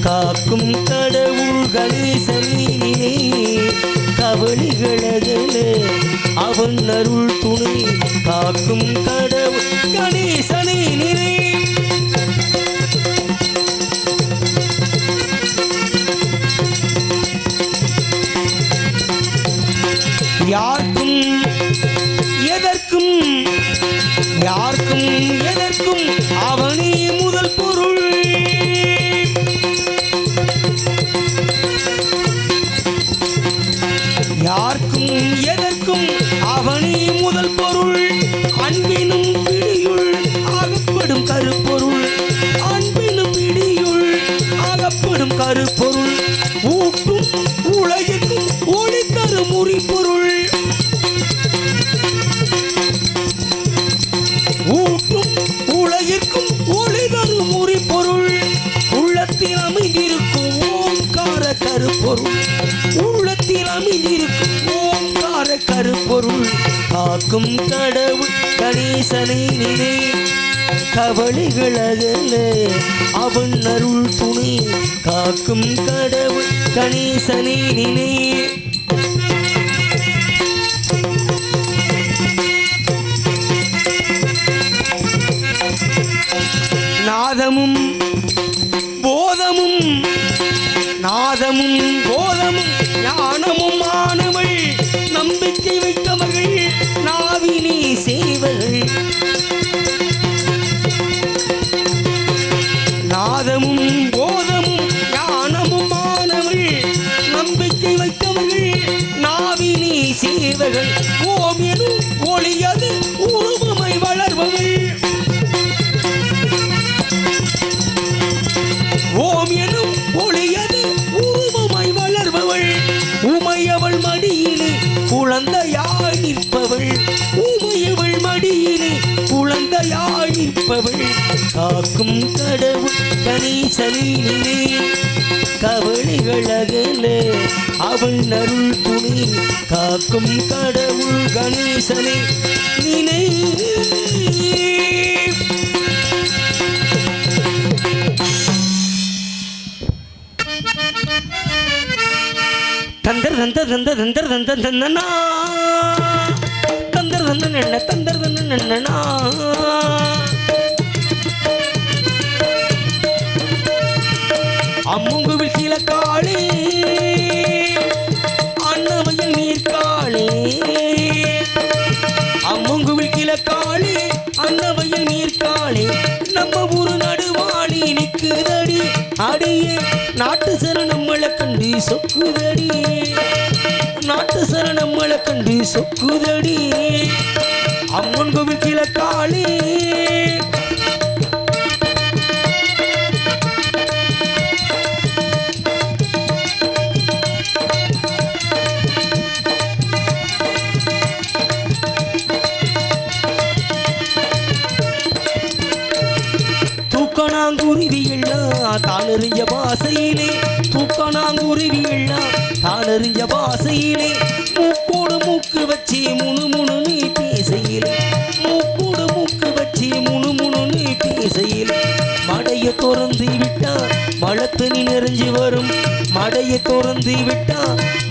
காக்கும் கடவுள் கணேசனிலே கவலைகளே அவன் அருள் துணை காக்கும் கடவுள் கணேசனிலே யாருக்கும் எதற்கும் அவனே முதல் பொருள் யாருக்கும் எதற்கும் அவனே முதல் பொருள் அன்பினும் பிடியுள் ஆகப்படும் கருப்பொருள் அன்பினும் பிடியுள் ஆகப்படும் கருப்பொருள் ஊட்டும் உலகிற்கும் ஒளி தரும் உரிப்பொருள் ஊட்டும் உலகிற்கும் ஒளி தரும் உரிப்பொருள் உள்ளத்தில் அமைந்திருக்கும் ஓங்கார கருப்பொருள் உள்ளத்தில் அமைந்திருக்கும் ஓங்கார கருப்பொருள் காக்கும் கடவுள் கணேசனிலே கவலைகள் அகல அவன் அருள் துணை காக்கும் கடவுள் கணேசனிலே நாதமும் போதமும் ஞானமும் ஆனவள் நம்பிக்கை வைத்தவர்கள் நாவினே சேவர்கள் நாதமும் போதமும் ஞானமும் ஆனவள் நம்பிக்கை வைத்தவர்கள் நாவினே சேவர்கள் ஓம் எனும் ஒளியது உருவமை வளர்பவள் ஓம் எனும் ஒளியது உருவமாய் வளர்பவள் உமையவள் மடியிலே குழந்தையாய் நிற்பவள் உமையவள் மடியிலே குழந்தையாய் நிற்பவள் காக்கும் கடவுள் கணேசனிலே கவலைகள் அகல அவள் அருள் துணை காக்கும் கடவுள் கணேசனை நினை தந்தர் தந்த தந்த தந்தர் தந்த தந்தனா தந்தர் தந்த நெண்ண தந்தர் தந்த நெண்ணனா அம்முங்குவில் கிழக்காளே அன்னவையில் நீர்காளே அம்முங்குவில் கிழக்காளே அன்னவையில் நீர்காளே நம்ம ஊரு நடுவாளி நிக்குதடி அடியே நாட்டு சரணம் கண்டு சொக்குதடி நாட்டு சரணம் கண்டு சொக்குதடி அம்மன் கோவில் கிழக்காளே தூக்கணாங்குருவியெல்லாம் தானறிஞ்ச பாசையிலே தூக்கணாங்குருவியெல்லாம் தானறிஞ்ச பாசையிலே மூக்கோடு மூக்கு வச்சு முணு நீ பேசையிலே மூக்கோடு மூக்கு வச்சு முணு நீ பேசையிலே மடைய திறந்து விட்டா மழத்தனி நிறைஞ்சு வரும் மடைய திறந்து விட்டா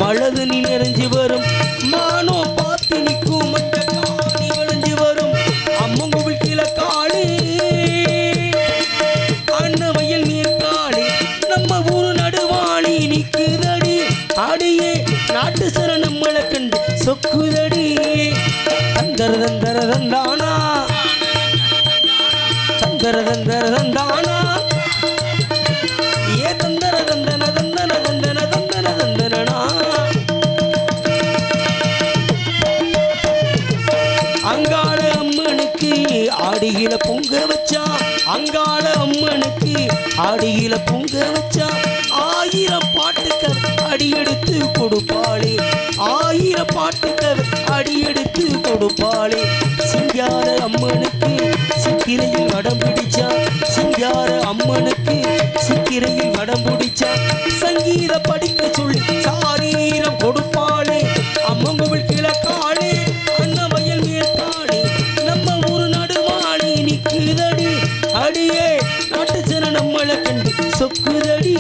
மழதனி நிறைஞ்சு வரும் மானோ பார்த்து நிற்கும் மற்ற காணி வளைஞ்சு வரும் அம்மங்குவில் கிழக்காளே அன்னவையில் நீர்காளே நம்ம ஊரு நடுவாளி நிக்குதடி அடியே நாட்டு சரணம் கண்டு சொக்குதடி தந்தர தந்தர தந்தானா தந்தர தந்தர தந்தானா ஏ தந்தர தந்தன தந்தன தந்தன தந்தன தந்தனா அங்காள அம்மனுக்கு ஆடியில பொங்க வச்சா அங்காள அம்மனுக்கு ஆடியில பொங்க வச்சா 1000 பாட்டுக்கள் அடியெடுத்து கொடுப்பாளே 1000 பாட்டுக்கள் அடியெடுத்து கொடுப்பாளே சிங்கார அம்மனுக்கு சித்திரையில் வடம் பிடிச்சா சிங்கார அம்மனுக்கு சித்திரையில் வடம் பிடிச்சா சங்கீத படிக்க சொல்லி சாரீரம் கொடுப்பாளே அம்மங்கோவில் கிழக்காளே அன்னவயல் மேற்காளே நம்ம ஊரு நடுவாளி நிக்குதடி அடியே நாட்டு ஜன நம்மளை கண்டு சொக்கு சொக்குதடி.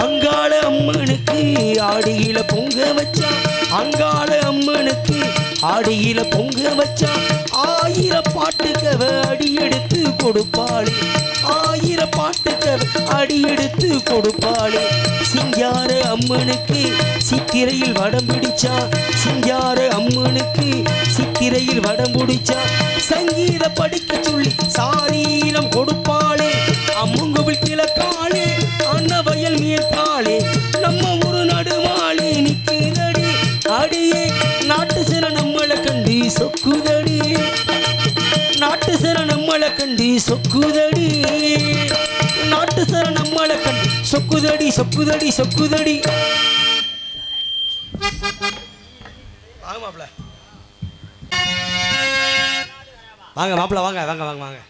அங்காள அம்மனுக்கு ஆடியில பொங்க வச்சா, அங்காள அம்மனுக்கு ஆடியில பொங்க வச்சா, 1000 பாட்டுக்கவ அடி எடுத்து கொடுப்பாளே, 1000 பாட்டுக்கவ அடி எடுத்து கொடுப்பாளே. சிங்கார அம்மனுக்கு சித்திரையில் வடம் பிடிச்சா, சிங்கார அம்மனுக்கு சித்திரையில் வடம் பிடிச்சா, சங்கீத படிக்க சொல்லி சாரீரம் கொடுப்பாளே. அம்மங்கோவில் கிழக்காளே, அன்னவயல் மேற்காளே, நம்ம ஒரு நடுவாளே நிற்கிறடி. அடியே நாட்டு சிற நம்மளை கண்டு சொக்குதடி, நாட்டு சிற நம்மளை கண்டு சொக்குதடி, நாட்டு சிற நம்மளை கண்டு சொக்குதடி சொக்குதடி சொக்குதடி. வாங்க மாப்பிள்ள, வாங்க மாப்பிள்ள, வாங்க வாங்க வாங்க வாங்க.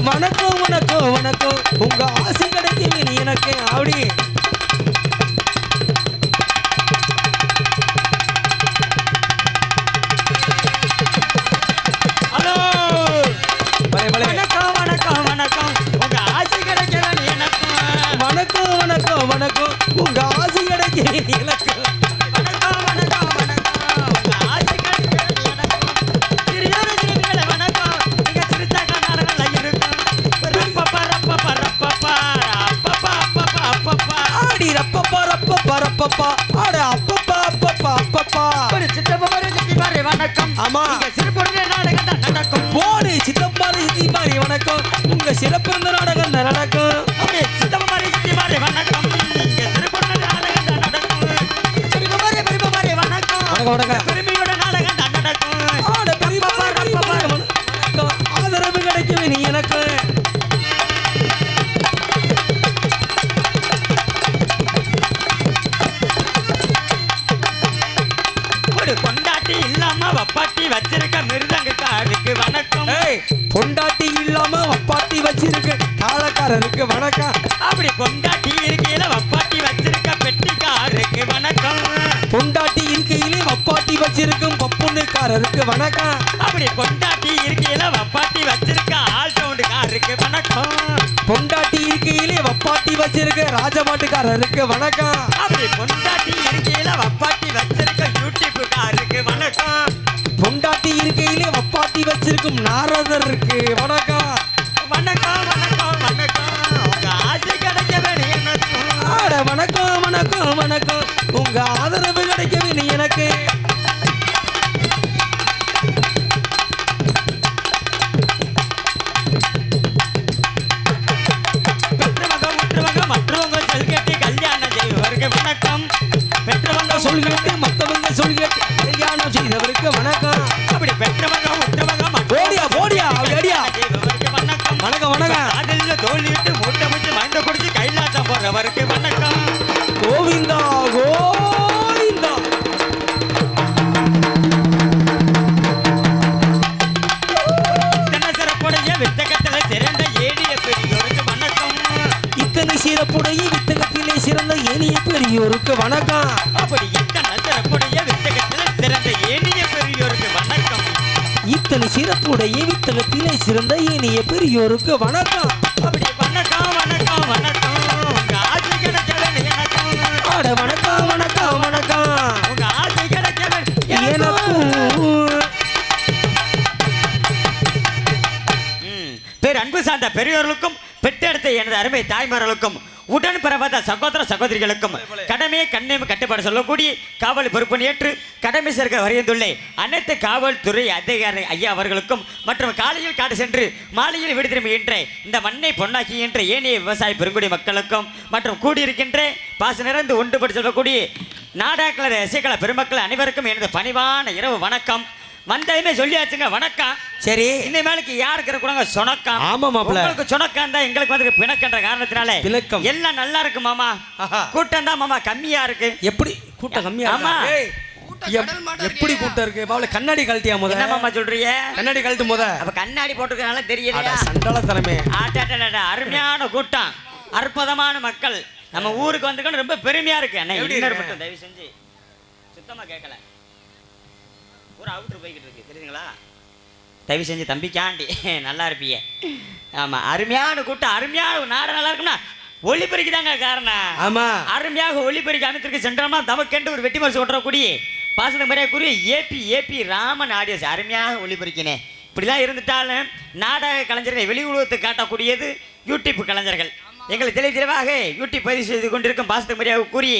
வணக்கம் வணக்கம் வணக்கம், உங்க ஆசை கிடைக்கும் நீ எனக்கு. அப்படி ஹலோ, வணக்கம் வணக்கம் வணக்கம், உங்க ஆசை கிடைக்கும் நீ எனக்கு. வணக்கம் வணக்கம் வணக்கம், உங்க ஆசை கிடைக்கும் நீ எனக்கு. வணக்கம் வணக்கம் வணக்கம், உங்க ஆசை கிடைக்கும் நீ எனக்கு. சிறியோட சிறுமிகளை வணக்கம், நீங்க சிரிச்சா கண்ணாடங்கள இருக்கும். ஆடி ரப்பப்பா ரப்பப்பா ரப்பப்பா, ஆட அப்பப்பா அப்பப்பா அப்பப்பா. ஒரு சித்தப்பா சித்தி மாதிரி வணக்கம். ஆமா, சிறப்பு நாடகம் தான் நடக்கும். போடு சித்தப்பா சித்தி மாதிரி வணக்கம், உங்க சிறப்பு நாடகம் தான் நடக்கும். அப்படியே சித்தப்பா சித்தி மாதிரி வணக்கம், இங்க சிறப்பு நாடகம் தான் நடக்கும். பெரியப்பா மாதிரி வணக்கம், வணக்கம் வணக்கம். பெருமையோட நாடகம் தான் நடக்கும். ஆட பெரியப்பா ரப்பப்பா வணக்கம், ஆதரவு கிடைக்கும் நீ எனக்கு. பொண்டாட்டி இல்லாம வப்பாட்டி வச்சிருக்க மிருதங்கக்காரருக்கு வணக்கம். பொண்டாட்டி இல்லாம வப்பாட்டி வச்சிருக்க தாளக்காரருக்கு வணக்கம். அப்படி பொண்டாட்டி இருக்கையில வப்பாட்டி வச்சிருக்க பெட்டிக்காரருக்கு வணக்கம். பொண்டாட்டி இருக்கையிலே வப்பாட்டி வச்சிருக்கும் பப்புனுக்காரருக்கு வணக்கம். அப்படி பொண்டாட்டி இருக்கையில வப்பாட்டி வச்சிருக்க ஆல் சவுண்டுக்காரருக்கு வணக்கம். பொண்டாட்டி இருக்கையிலே வப்பாட்டி வச்சிருக்க ராஜமாட்டுக்காரருக்கு வணக்கம். அப்படி பொண்டாட்டி இருக்கையில வப்பாட்டி வச்சிருக்க யூடியூப்காரருக்கு வணக்கம். பொண்டாட்டி இருக்கையிலே வப்பாட்டி வச்சிருக்கும் நாரதருக்கு வணக்கம். வணக்கம் வணக்கம் வணக்கம், உங்க ஆசை கிடைக்க வேணும் எனக்கு. வணக்கம் வணக்கம் வணக்கம், உங்க ஆதரவு கிடைக்க வேணும் எனக்கு. மற்றவங்க சொல்கேட்டு கல்யாணம் செய்வருக்கு வணக்கம். பெற்றவங்க சொல்கேட்டு மற்றவங்க சொல்கேட்டு கல்யாணம் செய்தவருக்கு வணக்கம். அப்படி பெற்றவங்க உற்றவங்க போடியா போடியா அடியா செய்வருக்கு வணக்கம். வணக்கம் வணக்கம். அதில் தோல்விட்டு மூட்டை முடிச்சு மண்டை குடிச்சு கைலாசம் போறவருக்கு வணக்கம். கோவிந்தா கோவிந்தா. சிறப்புடைய வித்தகத்துல சிறந்த ஏடிய பெரியோருக்கு வணக்கம். இத்தனை சிறப்புடைய வித்தகத்திலே சிறந்த ஏனிய பெரியோருக்கு வணக்கம். அப்படி இத்தனை சிறப்புடைய வித்தகத்திலே சிறந்த ஏனிய பெரியோருக்கு வணக்கம். இத்தனை சிறப்புடைய வித்தகத்திலே சிறந்த ஏனிய பெரியோருக்கு வணக்கம். அப்படி வணக்கம் வணக்கம் வணக்கம், உங்க ஆசை கிடைக்க வேணும் எனக்கு. வணக்கம் வணக்கம் வணக்கம், உங்க ஆசை கிடைக்க வேணும் எனக்கும். பேர் அன்பு சார்ந்த பெரியோர்களுக்கும் பெற்றெடுத்த எனது அருமை தாய்மார்களுக்கும் உடன் பிறவாத சகோதர சகோதரிகளுக்கும் கடமையை கண்ணையும் கட்டுப்பாடு சொல்லக்கூடிய காவல் பொறுப்பு ஏற்று கடமை சேர்க்க வருகின்றுள்ள அனைத்து காவல்துறை அதிகாரி ஐயா அவர்களுக்கும் மற்றும் காலையில் காடு சென்று மாலையில் வீடு திரும்புகின்ற இந்த மண்ணை பொன்னாக்குகின்ற ஏனைய விவசாய பெருங்குடி மக்களுக்கும் மற்றும் கூடியிருக்கின்ற பாச நிறைந்து ஒன்றுபட்டு சொல்லக்கூடிய நாடாக்கள இசைக்கள பெருமக்கள் அனைவருக்கும் எனது பணிவான இரவு வணக்கம். வந்ததுமே சொல்லியாச்சுங்க வணக்கம். சரி, இந்த மேலுக்கு யாருக்கு இருக்கிறாங்க சொணக்கம். ஆமா மாப்பிள்ள, உங்களுக்கு சொணக்கம் தான், எங்களுக்கு வந்து பிணக்கன்ற காரணத்தினால எல்லாம் நல்லா இருக்கு மாமா. கூட்டம் தான் மாமா கம்மியா இருக்கு. எப்படி கூட்டம் கம்மியா? ஆமா, எப்படி கூட்டம் இருக்கு மாப்பிள்ள? கண்ணாடி கழட்டியா முத? என்ன மாமா சொல்றீங்க? கண்ணாடி கழட்டு முத. அப்ப கண்ணாடி போட்டுக்கனால தெரியலையா? சண்டல தரமே. அருமையான கூட்டம், அற்புதமான மக்கள் நம்ம ஊருக்கு வந்துக்கணும், ரொம்ப பெருமையா இருக்கு. அண்ணா இன்னொரு மட்டும் தயவு செஞ்சு சுத்தமா கேட்கல, ஒரு அவுட்ரு போய்கிட்டு இருக்கு தெரியுதுங்களா? தயவு செஞ்சு தம்பிக்காண்டி நல்லா இருப்பீங்க. ஆமா, அருமையான கூட்டம், அருமையான நாடு நல்லா இருக்குன்னா ஒளிபெருக்கி தாங்க காரணம். ஆமா, அருமையாக ஒளிபெருக்கி அமைத்திருக்கு. சென்றமா தமக்கென்று ஒரு வெட்டி மரசு ஓட்டுறக்கூடிய பாசன மரியாதைக்குரிய ஏபி ராமன் ஆடியோஸ் அருமையாக ஒளிபெருக்கினேன். இப்படிலாம் இருந்துட்டாலும் நாடக கலைஞர்கள் வெளி உலகத்தை காட்டக்கூடியது யூடியூப் கலைஞர்கள். எங்களை தெளிவாக யூடியூப் பதிவு செய்து கொண்டிருக்கும் பாசன மரியாதை கூறிய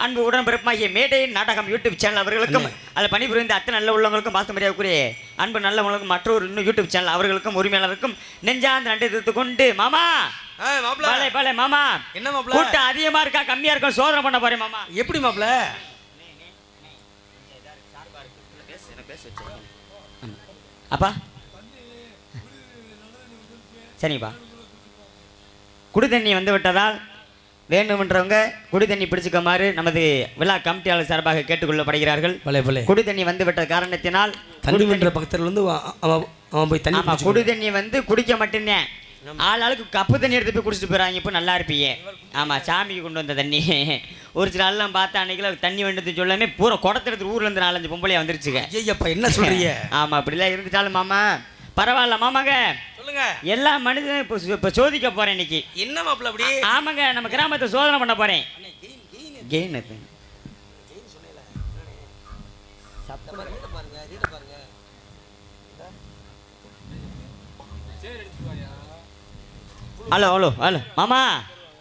அன்பு உடன்பிறப்பாகிய மேடையின் நாடகம் யூடியூப் சேனல் அவர்களுக்கும் அதில் பணிபுரிந்த அத்தனை நல்ல உள்ளவங்களுக்கும் பாசன மரியாதைக்குரிய அன்பு நல்ல உள்ளவங்களுக்கும் மற்றொரு இன்னும் யூடியூப் சேனல் அவர்களுக்கும் உரிமையாளருக்கும் நெஞ்சார்ந்த நன்றி தெரிவித்துக் கொண்டு மாமா மாமா என்ன மாப்ள? கூட்டம் அதிகமா இருக்கா கம்மியா இருக்கா சோதனை பண்ண போறேன் மாமா. எப்படி மாப்ள? அப்பா சரிப்பா, குடி தண்ணி வந்து விட்டதால் வேண்டுமென்றவங்க குடி தண்ணி பிடிச்சுக்குமாறு நமது விழா கமிட்டியாளர் சார்பாக கேட்டுக்கொள்ளப்படுகிறார்கள். குடி தண்ணி வந்து விட்ட காரணத்தினால் தண்ணி பக்கத்தில் வந்து அவன் போய் தண்ணி குடி தண்ணி வந்து குடிக்க மட்டும்தான், ஆளுக்கு கப்பு தண்ணி எடுத்து போய் குடிச்சிட்டு போயிறாங்க. இப்போ நல்லா இருப்பீங்க. ஆமாம், சாமிக்கு கொண்டு வந்த தண்ணி. ஒரு சில ஆள்லாம் பார்த்தா அன்னைக்கு தண்ணி வேண்டது சொல்லாமே பூரா குடத்தை எடுத்து ஊர்ல இருந்து 4-5 பொம்பளையா வந்துருச்சுங்க. ஐயப்பா என்ன சொல்றீங்க? ஆமா, அப்படிலாம் இருந்துட்டாலும் மாமா பரவாயில்ல மாமாங்க. சொல்லுங்க, எல்லா மனிதனும் இப்போ சோதிக்க போறேன் இன்னைக்கு. என்ன மாப்பிள்ள அப்படி? ஆமாங்க, நம்ம கிராமத்தை சோதனை பண்ண போறேன். கெயின் ஹலோ ஹலோ ஹலோ மாமா,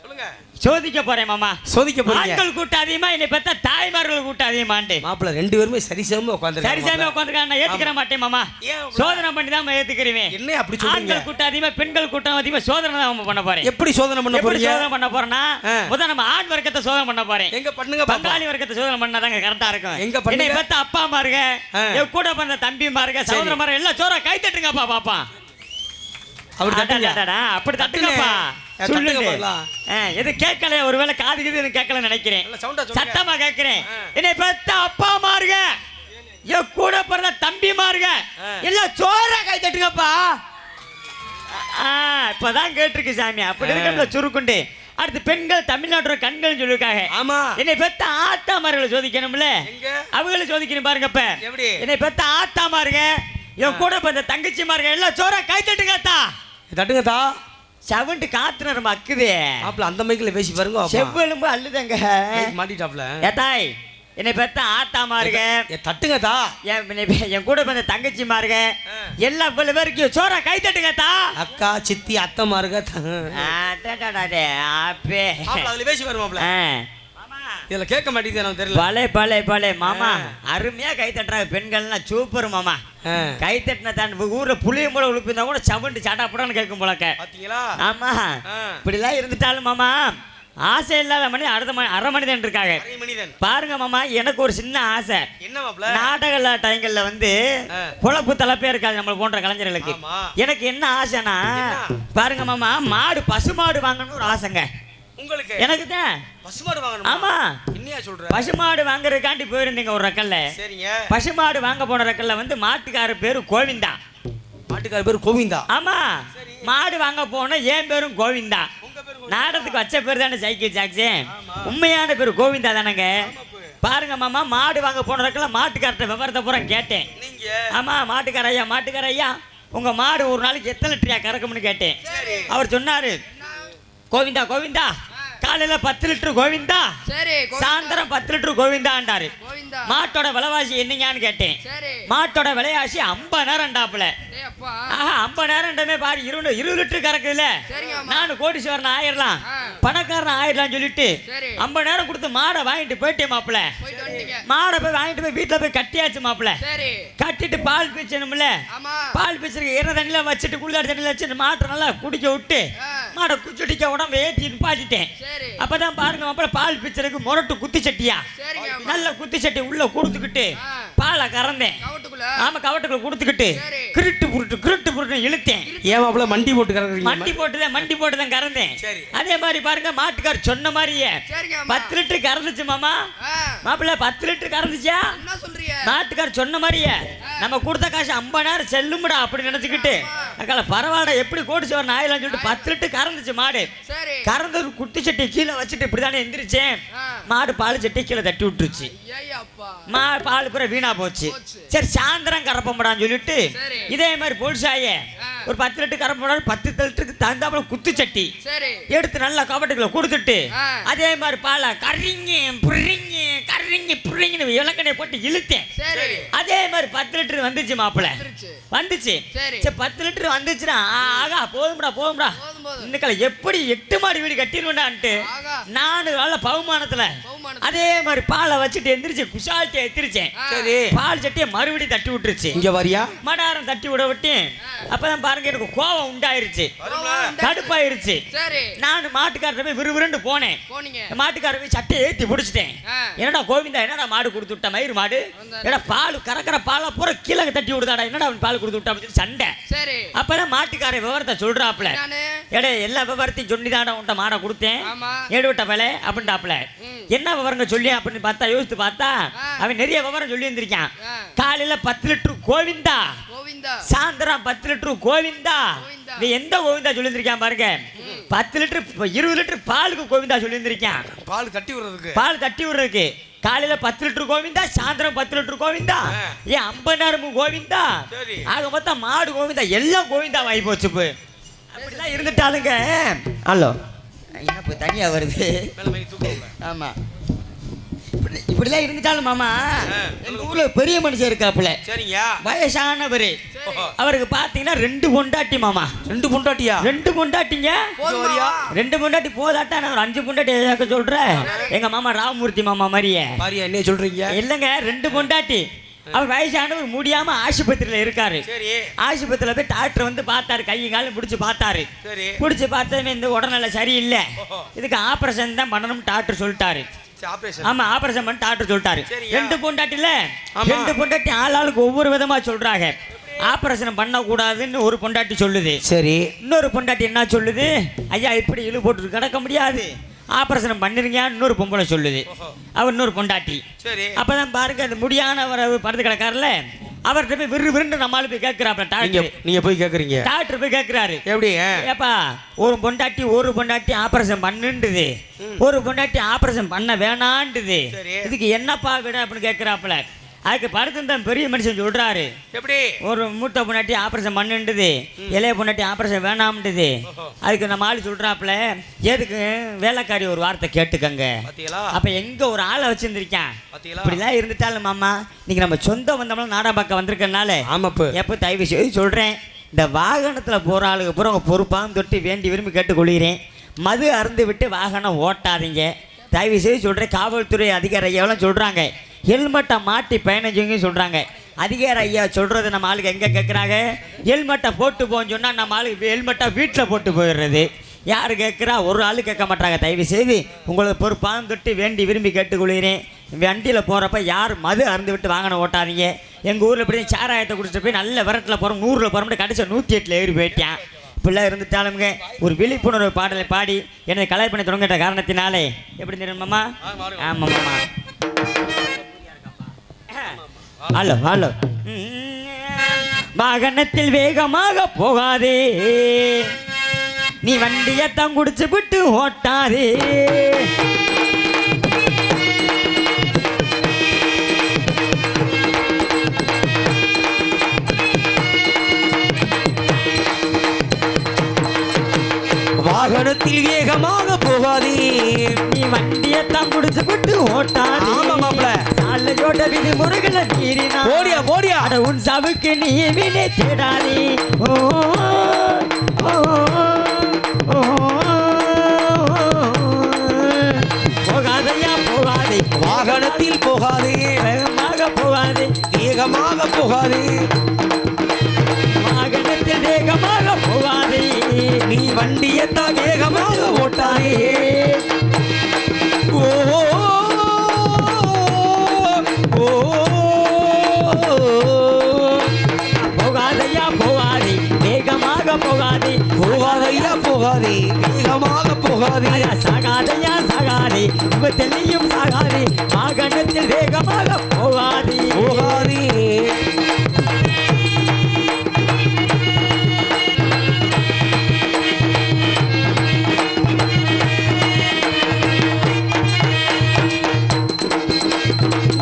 சொல்லுங்க. சோதிக்க போறேன் மாமா. சோதிக்க போறீங்க? ஆட்கள் கூட்டம் அதிகமா, என்னை பார்த்தா தாய்மார்கள் கூட்டம் அதிகமாண்டு. மாப்பிள்ள ரெண்டு பேருமே சரிசமமா உட்கார்ந்திருக்காங்க. சரிசமமா உட்கார்ந்திருக்காங்க. நான் ஏத்துக்கிற மாட்டேன் மாமா. சோதனை பண்ணி தான் ஏத்துக்கிறேன். என்ன அப்படி சொல்றீங்க? ஆண்கள் கூட்டம் அதிகமா, பெண்கள் கூட்டம் அதிகமா, சோதனை தான் பண்ண போறேன். எப்படி சோதனை பண்ண போறீங்க? சோதனை பண்ண போறேன்னா முதல்ல நம்ம ஆண் வர்க்கத்தை சோதனை பண்ண போறேன். எங்க பண்ணுங்க? பங்காளி வர்க்கத்தை சோதனை பண்ணாதாங்க கரெக்டா இருக்கும். எங்க பண்ணுங்க? என்னை பார்த்தா அப்பா மாருங்க, என் கூட பிறந்த தம்பி மாருங்க, சகோதர மாருங்க எல்லாம் சோற கை தட்டுங்கப்பா பாப்பா. அப்படி தட்டுங்கப்பா. எது கேட்கல, ஒருவேளை காது கிது கேட்கல நினைக்கிறேன். சத்தமா கேட்கிறேன். என்னை பார்த்தா அப்பா மாருங்க, என் கூட பிறந்த தம்பி மாருங்க எல்லாம் சோற கை தட்டுங்கப்பா. இப்பதான் கேட்டிருக்கு சாமி. அப்படி இருக்கிற சுருக்குண்டு. அடுத்து பெண்கள் தமிழ்நாட்டோட கண்கள் சொல்லிருக்காங்க. ஆமா, என்னை பெத்த ஆத்தா மார்களை சோதிக்கணும்ல, அவங்களும் சோதிக்கணும் பாருங்க. இப்ப என்னை பெத்த ஆத்தா மாருங்க, என் கூட பிறந்த தங்கச்சி மாருங்க எல்லாம் சோற கை தட்டுங்கத்தா. தட்டுங்கத்தா. சவுண்டு காத்து நம்ம அக்குதே மாப்பிள்ள, அந்த மைக்கில் பேசி பாருங்க. செவ்வெலும்பு அள்ளுதங்க மாட்டிட்டாப்ல. ஏத்தாய், என்னை பெத்த ஆத்தா மாருங்க தட்டுங்கத்தா. என் கூட பிறந்த தங்கச்சி மாருங்க எல்லா பேருக்கும் சோற கை தட்டுங்கத்தா. அக்கா சித்தி அத்தை மாருங்க. அதுல பேசி பாருங்க. இதுல கேட்க மாட்டேங்குது, எனக்கு தெரியல. பலே மாமா, அருமையா கை தட்டுறாங்க பெண்கள்லாம். சூப்பர் மாமா. கை தட்டின தான் ஊர்ல புளிய மூட உழுப்பிருந்தா கூட சவுண்டு சாட்டாப்படான்னு கேட்கும் போலக்க. ஆமா, இப்படிலாம் இருந்துட்டாலும் மாமா ஆசை இல்லாத மனிதன் அடுத்த அரை மனிதன் இருக்காங்க பாருங்க மாமா. எனக்கு ஒரு சின்ன ஆசை. நாடக டைங்கள்ல வந்து பொழப்பு தலைப்பே இருக்காது நம்ம போன்ற கலைஞர்களுக்கு. எனக்கு என்ன ஆசைனா பாருங்க மாமா, மாடு பசுமாடு வாங்கணும்னு ஒரு ஆசைங்க உங்களுக்கு. எனக்கு தான் பசுமாடு வாங்கணும். ஆமா, என்னையா சொல்ற? பசுமாடு வாங்குறதுக்காண்டி போயிருந்தீங்க ஒரு ரக்கல்ல. சரிங்க. பசுமாடு வாங்க போன ரக்கல்ல வந்து மாட்டுக்கார பேரு கோவிந்தா. மாட்டுக்கார பேரு கோவிந்தா? ஆமா. மாடு வாங்க போன என் பேரும் கோவிந்தா. நாடகத்துக்கு வச்ச பேர் தானே சைக்கிள் ஜாக்ஸி. உண்மையான பேரு கோவிந்தா தானங்க. பாருங்க மாமா, மாடு வாங்க போன ரக்கல்ல மாட்டுக்காரட்ட விவரத்தை பூரா கேட்டேன். ஆமா, மாட்டுக்கார ஐயா உங்க மாடு ஒரு நாளைக்கு எத்தனை லிட்டரியா கறக்கும்னு கேட்டேன். அவர் சொன்னாரு, கோவிந்தா காலையில 10 லிட்டர் கோவிந்தா, சாயந்தரம் 10 லிட்டர் கோவிந்தாண்டாரு. மாட்டோட விலைவாசி என்னங்கன்னு கேட்டேன். மாட்டோட விலைவாசி 50,000 50,000 பாரு, 20 லிட்டர் கறக்குதுல. நானும் கோடீஸ்வரன் ஆயிரலாம், பணக்காரன் ஆயிரலாம் சொல்லிட்டு 50,000 கொடுத்து மாடை வாங்கிட்டு போயிட்டேன் மாப்பிள்ள. மாடை போய் வாங்கிட்டு போய் வீட்டுல போய் கட்டியாச்சு மாப்பிள்ள. கட்டிட்டு பால் பீச்சணும்ல, பால் பீச்சருக்கு ஈர தண்ணியில வச்சுட்டு குளிர் தண்ணியில வச்சு மாட்டை நல்லா குடிக்க விட்டு மாடை குச்சிடிக்க உடம்பு ஏற்றி பாட்டிட்டேன். அப்பதான் பாருங்க மாப்பிள்ள, பால் பீச்சருக்கு முரட்டு குத்தி சட்டியா, நல்ல குத்தி சட்டி உள்ள கொடுத்துக்கிட்டு பாலை கறந்தேன். ஆமா, கவட்டுக்குள்ள கொடுத்துக்கிட்டு கிருட்டு புருட்டு இழுத்தேன். ஏன் மாப்பிள்ள மண்டி போட்டு கறக்குறீங்க? மண்டி போட்டுதான் கறந்தேன். சரி. அதே மாதிரி பாருங்க மாட்டுக்கார் சொன்ன மாதிரியே 10 லிட்டர் கறந்துச்சு மாமா. மாப்பிள்ள 10 லிட்டர் கறந்துச்சா? மாட்டுக்கார் சொன்ன மாதிரியே நம்ம கொடுத்த காசு 50,000 செல்லும்டா அப்படி நினைச்சுக்கிட்டு அக்கால பரவாயில்ல எப்படி கோடிச்சு வர நாயிலாம் சொல்லிட்டு 10 லிட்டர் கறந்துச்சு மாடு. கறந்து ஒரு குட்டி சட்டி கீழே வச்சுட்டு இப்படிதானே எந்திரிச்சேன். மாடு பால் சட்டி கீழே தட்டி விட்டுருச்சு. பால் பூரா வீணா போச்சு. சரி சாயந்தரம் கறப்படான்னு சொல்லிட்டு இதே மாதிரி போலீஸாய ஒரு 10 லிட்டர் கறப்படாது 10 லிட்டருக்கு தகுந்தாப்புல குத்து சட்டி எடுத்து நல்லா கபட்டுக்குள்ள கொடுத்துட்டு அதே மாதிரி பாலை கரிங்கி இலக்கணை போட்டு இழுத்தேன். அதே மாதிரி 10 லிட்டர் வந்துச்சு மாப்பிள்ள வந்துச்சு. 10 லிட்டர் வந்துச்சுன்னா ஆகா போதும்டா இன்னைக்கு எப்படி 8 மாடி வீடு கட்டிடுவேன்டான்ட்டு 4 நாள் பவுமானத்துல அதே மாதிரி பாலை வச்சுட்டு எந்திரிச்சு குஷால்ட்டி எத்திரிச்சேன். பால் சட்டியை மறுபடியும் தட்டி விட்டுருச்சு. இங்க வரியா மடாரம் தட்டி விட விட்டு அப்பதான் பாருங்க எனக்கு கோவம் உண்டாயிருச்சு, கடுப்பாயிருச்சு. நான் மாட்டுக்காரர் போய் விறுவிறுன்னு போனேன். மாட்டுக்காரர் போய் சட்டையை ஏத்தி பிடிச்சிட்டேன். என்னடா கோவிந்தா என்னடா மாடு கொடுத்து விட்ட மயிர் மாடு ஏடா பால் கறக்கிற பாலை பூரா கீழே தட்டி விடுதாடா என்னடா அவன் பால் கொடுத்து விட்டா சண்டை. அப்பதான் மாட்டுக்கார விவரத்தை சொல்றாப்ல எடே எல்லா விவரத்தையும் சொல்லிதாடா உன்ட்ட மாடை கொடுத்தேன் ஏடு விட்ட வேலை அப்படின்ட்டாப்ல. என்ன விவரங்க சொல்லி அப்படின்னு பார்த்தா யோசித்து பார்த்தா அவன் நிறைய விவரம் சொல்லி இருந்திருக்கான். காலையில 10 லிட்டர் கோவிந்தா, சாயந்தரம் 10 லிட்டர் கோவிந்தா. எந்த கோவிந்தா சொல்லி இருந்திருக்கான் பாருங்க. 10 லிட்டர் 20 லிட்டர் பாலுக்கு கோவிந்தா சொல்லி இருந்திருக்கான். பால் தட்டி விடுறதுக்கு காலையில 10 லிட்டர் கோவிந்தா, சாயந்தரம் 10 லிட்டர் கோவிந்தா, ஏன் 50,000 கோவிந்தா. ஆக மொத்தம் மாடு கோவிந்தா எல்லாம் கோவிந்தா வாங்கி போச்சு. அப்படிலாம் இருந்துட்டாலுங்க. ஹலோ என்ன போய் தனியா வருது. ஆமா இப்படிலாம் இருந்துட்டாலும் மாமா எங்க ஊர்ல பெரிய மனுஷன் இருக்காப்புல வயசானவரு. அவருக்கு பாத்தீங்கன்னா 2 பொண்டாட்டி மாமா. 2 பொண்டாட்டியா? 2 பொண்டாட்டிங்க. 2 பொண்டாட்டி போதாட்டா நான் 5 பொண்டாட்டி சொல்றேன். எங்க மாமா ராமமூர்த்தி மாமா மாதிரியே என்ன சொல்றீங்க? இல்லங்க 2 பொண்டாட்டி. அவர் வயசானவர் முடியாம ஆஸ்பத்திரியில இருக்காரு. ஆஸ்பத்திரியில போய் டாக்டர் வந்து பார்த்தாரு, கையும் காலும் பிடிச்சு பார்த்தாரு. பிடிச்சு பார்த்ததுமே இந்த உடல்நிலை சரியில்லை, இதுக்கு ஆபரேஷன் தான் பண்ணணும் டாக்டர் சொல்லிட்டாரு. ஆமா ஆபரேஷன் பண்ண டாக்டர் சொல்லிட்டாரு. 2 பொண்டாட்டில 2 பொண்டாட்டி ஆளாளுக்கு ஒவ்வொரு விதமா சொல்றாங்க. ஆபரேஷன் பண்ண கூடாதுன்னு ஒரு பொண்டாட்டி சொல்லுது. சரி இன்னொரு பொண்டாட்டி என்ன சொல்லுது, ஐயா இப்படி இழு போட்டு கிடக்க முடியாது, ஆபரேஷன் பண்ணிருங்க இன்னொரு பொம்பளை சொல்லுது. அவர் இன்னொரு பொண்டாட்டி. அப்பதான் பாருங்க அந்த முடியானவர் படுத்து கிடக்காருல அவர்கிட்ட போய் விறுவிறுன்னு நம்மளால போய் கேட்கிறாப்ல டாக்டர். நீங்க போய் கேக்குறீங்க? டாக்டர் போய் கேட்கிறாரு எப்படி ஏப்பா ஒரு பொண்டாட்டி ஆபரேஷன் பண்ணுன்றது, ஒரு பொண்டாட்டி ஆபரேஷன் பண்ண வேணான்றது, இதுக்கு என்னப்பா விட அப்படின்னு கேட்கிறாப்ல. அதுக்கு படுத்திருந்த பெரிய மனுஷன் சொல்றாரு எப்படி ஒரு மூத்த பொண்டாட்டி ஆபரேஷன் பண்ணுன்றது, இளைய பொண்டாட்டி ஆபரேஷன் வேணாம்ன்றது. அதுக்கு நம்ம ஆளு சொல்றாப்புல எதுக்கு வேலைக்காரி ஒரு வார்த்தை கேட்டுக்கங்க. அப்ப எங்க ஒரு ஆளை வச்சிருந்திருக்கேன். இப்படிலாம் இருந்துட்டாலும் மாமா நீங்க நம்ம சொந்த வந்தோம்னா நாடகம் பார்க்க வந்திருக்கனால எப்ப தயவு செய்து சொல்றேன், இந்த வாகனத்துல போற ஆளுக்கு பூரா பொறுப்பாக தொட்டு வேண்டி விரும்பி கேட்டுக்கொள்கிறேன், மது அருந்து விட்டு வாகனம் ஓட்டாதீங்க. தயவு செய்து சொல்றேன். காவல்துறை அதிகாரி ஐயாவெல்லாம் சொல்றாங்க ஹெல்மெட்டை மாட்டி பயணம் சொல்றாங்க. அதிகாரி ஐயா சொல்றது நம்ம ஆளுக்கு எங்க கேட்குறாங்க, ஹெல்மெட்டை போட்டு போன்னு சொன்னா நம்ம ஆளுக்கு ஹெல்மெட்டை வீட்டில் போட்டு போயிடுறது. யார் கேட்குறா? ஒரு ஆள் கேட்க மாட்டாங்க. தயவு செய்து உங்களுக்கு பொறுப்பாக தொட்டு வேண்டி விரும்பி கேட்டுக்கொள்கிறேன், வண்டியில் போகிறப்ப யார் மது அருந்து விட்டு வாகனம் ஓட்டாதீங்க. எங்கள் ஊரில் இப்படி சாராயத்தை குடிச்சிட்டு போய் நல்ல விரட்டில் போகிறோம், 100ல் போகிறோம், கடைசி 108ல் ஏறி போயிட்டேன். இப்படிலாம் இருந்துட்டாலுங்க ஒரு விழிப்புணர்வு பாடலை பாடி என்னை கலை பண்ணி தொடங்கிட்ட காரணத்தினாலே எப்படி தெரியுமாம்மா? ஆமாம்மா. ஹலோ ஹலோ வாகனத்தில் வேகமாக போகாதே, நீ வண்டியத்தான் குடிச்சு விட்டு ஓட்டாதே. வாகனத்தில் வேகமாக போகாதே, நீ வண்டியத்தான் குடிச்சு விட்டு ஓட்டாதே. சாலையோட விதிமுறைகளை மீறினா போடியா போடியா அட உன் சவுக்கு நீ வினை தேடாதே. ஓ போகாதையா போகாதே, வாகனத்தில் போகாதே, வேகமாக போகாதே, வேகமாக போகாதே, வாகனத்தில் வேகமாக போகாதே, நீ வண்டியத்தான் வேகமாக ஓட்டாதே. ஓ போகாதையா போகாதே போகாதையா போகாதே வேகமாக போகாதே சாகாதையா சாகாதே தெல்லியும் சாகாதே வாகனத்தில் வேகமாக போகாதே போகாதே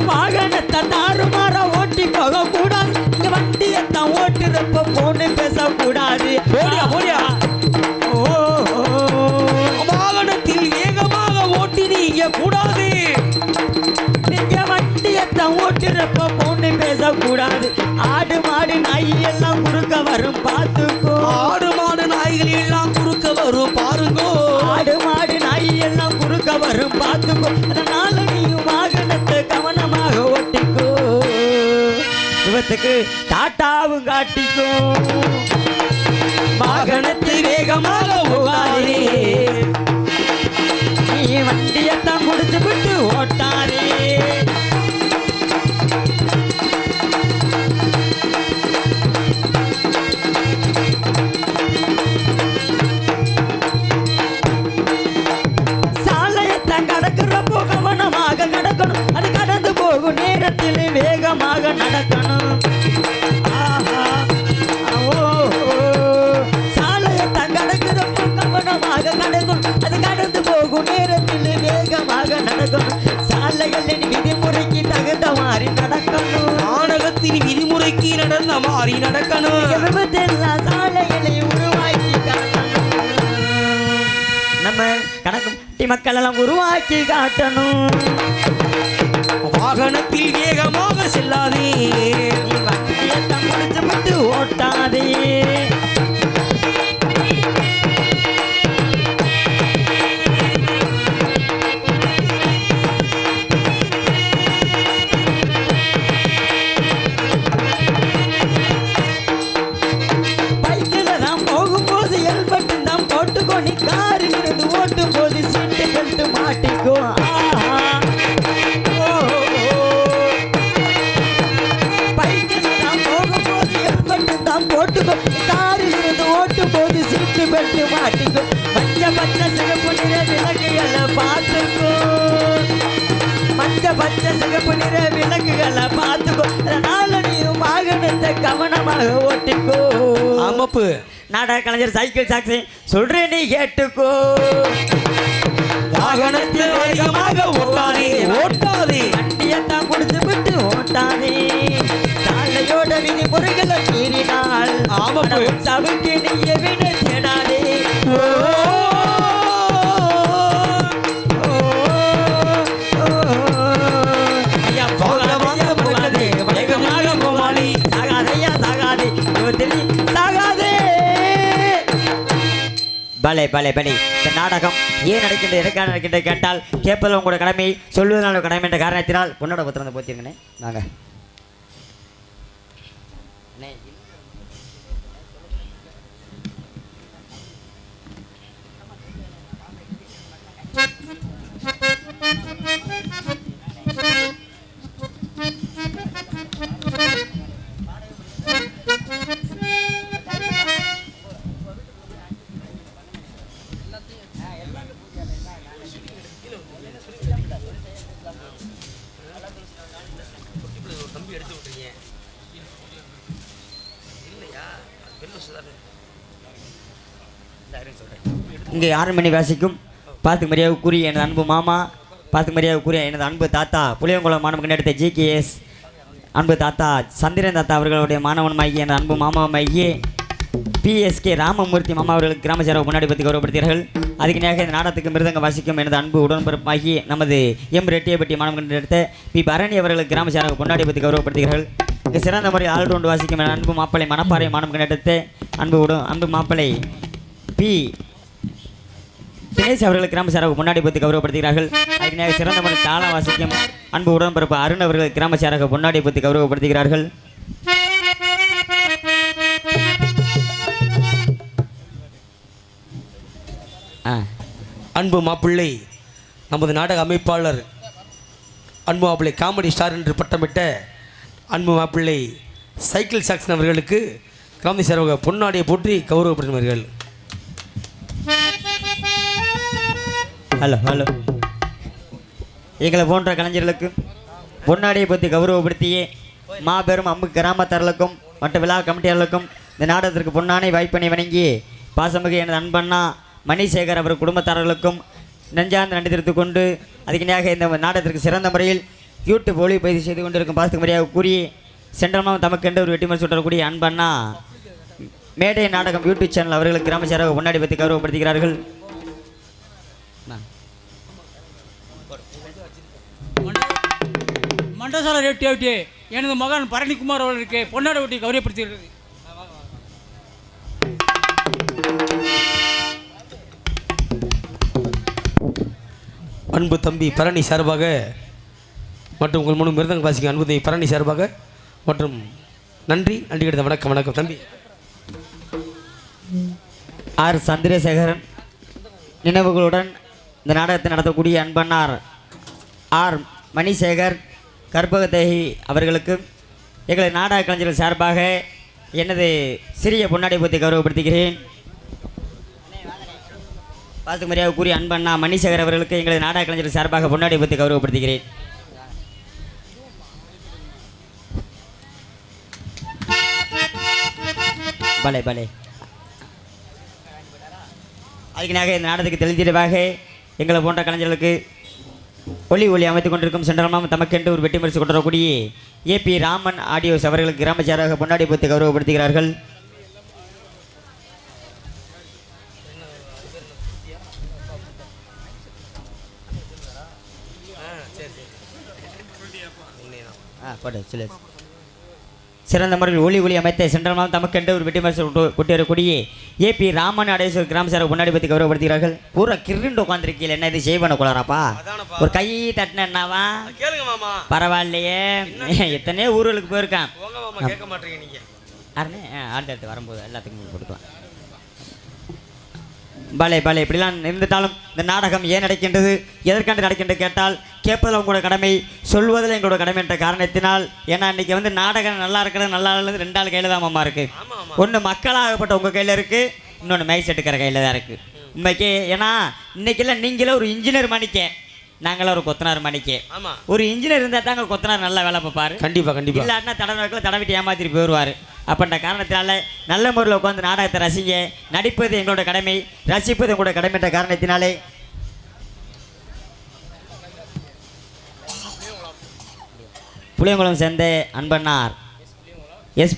வாகனத்தை தாறுமாற ஓட்டி போக கூடாது இந்த வண்டியத்தான் ஓட்டுறப்ப போன்னு பேசக்கூடாது போடியா போடியா வாகனத்தில் வேகமாக ஓட்டி நீங்க கூடாது நீங்க வண்டியத்தான் ஓட்டுறப்ப போன்னு பேசக்கூடாது ஆடு மாடு நாய் எல்லாம் குறுக்க வரும் பார்த்துக்கோ ஆடு மாடு நாய்கள் எல்லாம் குறுக்க வரும் பாருங்கோ ஆடு மாடு நாய் எல்லாம் குறுக்க வரும் பார்த்துக்கோ அதனால நீயும் வாகனத்தை கவனமாக ஓட்டிக்கோ விபத்துக்கு டாட்டாவும் காட்டிக்கோ வாகனத்தில் வேகமாக போகாதே நீ வண்டியத்தான் முடிச்சு விட்டு ஓட்டாதே சாலையத்தான் கடக்கிறப்போ கவனமாக நடக்கணும் அது கடந்து போகும் நேரத்தில் வேகமாக நடக்கணும் ஆஹா ஓ சாலையத்தான் கடக்கிறப்போ கவனமாக நடக்கணும் அது கடந்து போகும் நேரத்தில் வேகமாக நடக்கணும் சாலைகளின் விதிமுறைக்கு தகுந்த மாதிரி நடக்கணும் நாடகத்தின் விதிமுறைக்கு நடந்த மாதிரி நடக்கணும் விபத்தெல்லாம் சாலைகளை உருவாக்கி காட்டணும் நம்ம கணக்கும் மக்கள் எல்லாம் உருவாக்கி காட்டணும் வாகனத்தில் வேகமாக செல்லாதே நீ வண்டியத்தான் முடிச்சு விட்டு ஓட்டாதே பைக்கில் தான் போகும்போது ஹெல்மெட் தான் போட்டுக்கோ நீ காரில் இருந்து ஓட்டும் போது சீட்டு கழட்டு மாட்டிக்கோ ஆஹா பைக்கில் தான் போகும்போது ஹெல்மெட் தான் போட்டுக்கோ காரில் இருந்து ஓட்டும் போது சீட்டு பெல்ட் மாட்டிக்கோ பச்சை சிகப்பு நிற விளக்குகளை பார்த்துக்கோ பச்சை சிகப்பு நிற விளக்குகளை பார்த்துக்கோ அதனால நீயும் வாகனத்தை கவனமாக ஓட்டிக்கோ ஆமாப்பு நாடக கலைஞர் சைக்கிள் சாக்ஸி சொல்றேன் நீ கேட்டுக்கோ வாகனத்தில் வேகமாக ஓட்டாதே ஓட்டாதே வண்டியத்தான் குடிச்சு விட்டு ஓட்டாதே சாலையோட விதிமுறைகளை மீறினால் ஆமாப்பு சவுக்கு நீ எவிட தேடாதே ஐயா போகாதே போகாதே வேகமாக போகாதே சாகாதையா சாகாதே சாகாதே பலே பலே பலே இந்த நாடகம் ஏன் நடக்கின்ற எதற்காக நடக்கின்ற கேட்டால் கேட்பது உங்களோட கடமை சொல்வதனால கடமை என்ற காரணத்தினால் பொண்ணோட புத்திரம் போத்திருங்கண்ணே நாங்க இங்கே 6 மணி வாசிக்கும் பார்த்து மரியாதை கூறிய எனது அன்பு மாமா பார்த்து மரியாதை கூறிய எனது அன்பு தாத்தா புளியங்குளம் மாணவன் எடுத்த GKS அன்பு தாத்தா சந்திரன் தாத்தா அவர்களுடைய மாணவனுமாகிய எனது அன்பு மாமாவாகிய PSK ராமமூர்த்தி மாமா அவர்களுக்கு கிராம சேவை முன்னாடி பற்றி கௌரவப்படுத்தீர்கள் அதுக்கு நேராக இந்த நாடகத்துக்கு மிருதங்க வாசிக்கும் எனது அன்பு உடன்பிறப்பாகி நமது ரெட்டியப்பட்டி மாணவன் எடுத்த பி பரணி அவர்களுக்கு கிராம சேவை கொண்டாடி பற்றி கௌரவப்படுத்துகிறார்கள் இங்கே சிறந்த முறை ஆல்ரவுண்டு வாசிக்கும் எனது அன்பு மாப்பிள்ளை மணப்பாறை மாணவன் எடுத்த அன்பு மாப்பிள்ளை பி தினேஷ் அவர்களுக்கு கிராம சேராக முன்னாடி பற்றி கௌரவப்படுத்துகிறார்கள் அதுக்கு சிறந்த முறை தாளம் வாசிக்கும் அன்பு உடன்பிறப்பு அருண் அவர்கள் கிராம சேராக முன்னாடி பற்றி கௌரவப்படுத்துகிறார்கள் அன்பு மாப்பிள்ளை நமது நாடக அமைப்பாளர் அன்பு மாப்பிள்ளை காமெடி ஸ்டார் என்று பட்டமிட்ட அன்பு மாப்பிள்ளை சைக்கிள் சாக்சன் அவர்களுக்கு கிராமத்தை சார்பாக பொன்னாடியை போற்றி கௌரவப்படுத்தினார்கள். Hello hello. எங்களை போன்ற கலைஞர்களுக்கு பொன்னாடியை பற்றி கௌரவப்படுத்தியே மாபெரும் அம்பு கிராமத்தார்களுக்கும் மற்ற விழா கமிட்டியாளர்களுக்கும் இந்த நாடகத்திற்கு பொன்னானை வாய்ப்பினை வணங்கி பாசமிகு எனது அன்பண்ணா மணிசேகர் அவர் குடும்பத்தாரர்களுக்கும் நெஞ்சார்ந்த நன்றி தெரிவித்துக் கொண்டு அதுக்கிணையாக இந்த நாடகத்திற்கு சிறந்த முறையில் யூடியூப் ஒளிப்பதிவு செய்து கொண்டிருக்கும் பாசத்துக்கு முறையாக கூறி சென்றமாம் தமக்கென்று ஒரு வெற்றிமறை சுற்றக்கூடிய அன்பண்ணா மேடை நாடகம் யூடியூப் சேனல் அவர்களுக்கு கிராம சேராக பொன்னாடி பற்றி கௌரவப்படுத்துகிறார்கள். மண்டசால ரெட்டி ஆகிட்டு எனது மகன் பரணிக்குமார் அவர்களுக்கு பொன்னாடை ஒட்டி கௌரவப்படுத்துகிறது. அன்பு தம்பி பரணி சார்பாக மற்றும் உங்கள் மூணு மிருதங்க வாசிக்கும் அன்பு தம்பி பரணி சார்பாக மற்றும் நன்றி நன்றி கிடைத்த வணக்கம். வணக்கம் தம்பி. ஆர் சந்திரசேகரன் நினைவுகளுடன் இந்த நாடகத்தை நடத்தக்கூடிய அன்பண்ணார் ஆர் மணிசேகர் கற்பகதேகி அவர்களுக்கு எங்களது நாடக கலைஞர்கள் சார்பாக எனது சிறிய பொன்னாடை பற்றி கௌரவப்படுத்துகிறேன். பாசத்துக்கு மரியாதை கூறிய அன்பண்ணா மணிசேகர் அவர்களுக்கு எங்களது நாடக கலைஞர்கள் சார்பாக பொன்னாடை பற்றி கௌரவப்படுத்துகிறேன். பலே பலே. அதுக்குனாக இந்த நாடகத்துக்கு தெளிந்திடவாக எங்களை போன்ற கலைஞர்களுக்கு ஒளி அமைத்துக் கொண்டிருக்கும் சென்றமாம் தமக்கென்று ஒரு வெற்றி மரிசு கொண்டு வரக்கூடிய ஏபி ராமன் ஆடியோஸ் அவர்களுக்கு கிராமச்சாராக பொன்னாடி பற்றி கௌரவப்படுத்துகிறார்கள். சிறந்த முறையில் ஒளி அமைத்த சென்றமாம் தமக்கென்று ஒரு வெற்றி மரிசு கொண்டு வரக்கூடிய ஏபி ராமன் ஆடியோஸ் கிராமச்சாராக பொன்னாடி பற்றி கௌரவப்படுத்துகிறார்கள். பூரா கிருண்டு உட்காந்துருக்கீங்க, என்ன இது செய்வன குளராப்பா? ஒரு கை தட்டினவா பரவாயில்லையே, எத்தனையோ ஊர்களுக்கு போயிருக்கான். அடுத்து வரும்போது எல்லாத்துக்கும் கொடுக்கலாம். பலே பலே. இப்படிலாம் இருந்துட்டாலும் இந்த நாடகம் ஏன் நடக்கின்றது, எதற்காண்டு நடக்கின்றது கேட்டால் கேட்பதில் உங்களோட கடமை, சொல்வதில் எங்களோட கடமை என்ற காரணத்தினால். ஏன்னா இன்றைக்கி வந்து நாடகம் நல்லா இருக்கிறது நல்லா இல்லது ரெண்டு ஆள் கையில் தான் அம்மா இருக்குது. ஒன்று மக்களாகப்பட்ட உங்கள் கையில் இருக்குது, இன்னொன்று மைக் செட்டுக்கிற கையில் தான் இருக்குது. உண்மைக்கு ஏன்னா இன்றைக்கெல்லாம் நீங்களே ஒரு இன்ஜினியர் மணிக்க, நாங்களாம் ஒரு கொத்தனார் மணிக்கு. ஒரு இன்ஜினியர் இருந்தால் தாங்க கொத்தனார் நல்லா வேலை பார்ப்பார். கண்டிப்பாக கண்டிப்பாக. இல்லாட்டினா தடவைக்கில் தடவிட்டு ஏமாத்திட்டு போயிடுவார். அப்படின்ற காரணத்தினால நல்ல முறையில் உட்காந்து நாடகத்தை ரசிங்க. நடிப்பது எங்களோட கடமை, ரசிப்பது எங்களோட கடமை என்ற காரணத்தினாலே புளியங்குளம் சேர்ந்த அன்பண்ணார்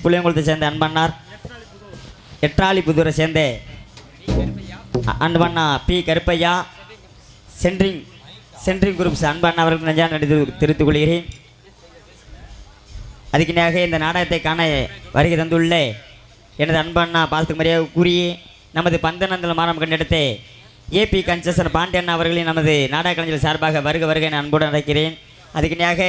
புளியங்குளத்தை சேர்ந்த அன்பண்ணார், எட்ராலிபுதூரை சேர்ந்த அன்பண்ணா பி கருப்பையா, சென்ட்ரிங் குரூப்ஸ் அன்பண்ணா அவர்களுக்கு நெஞ்சார்ந்த நன்றி தெரிவித்துக் கொள்கிறேன். அதுக்கினாக இந்த நாடகத்தை காண வருகை தந்துள்ள எனது அன்பண்ணா பாசத்துக்கு மரியாதை கூறியே நமது பந்தநந்தல் மாறம் கண்டெடுத்த ஏபி கன்செஷன் பாண்டியண்ணா அவர்களின் நமது நாடக கலைஞர்கள் சார்பாக வருக என அன்புடன் அழைக்கிறேன். அதுக்கினாக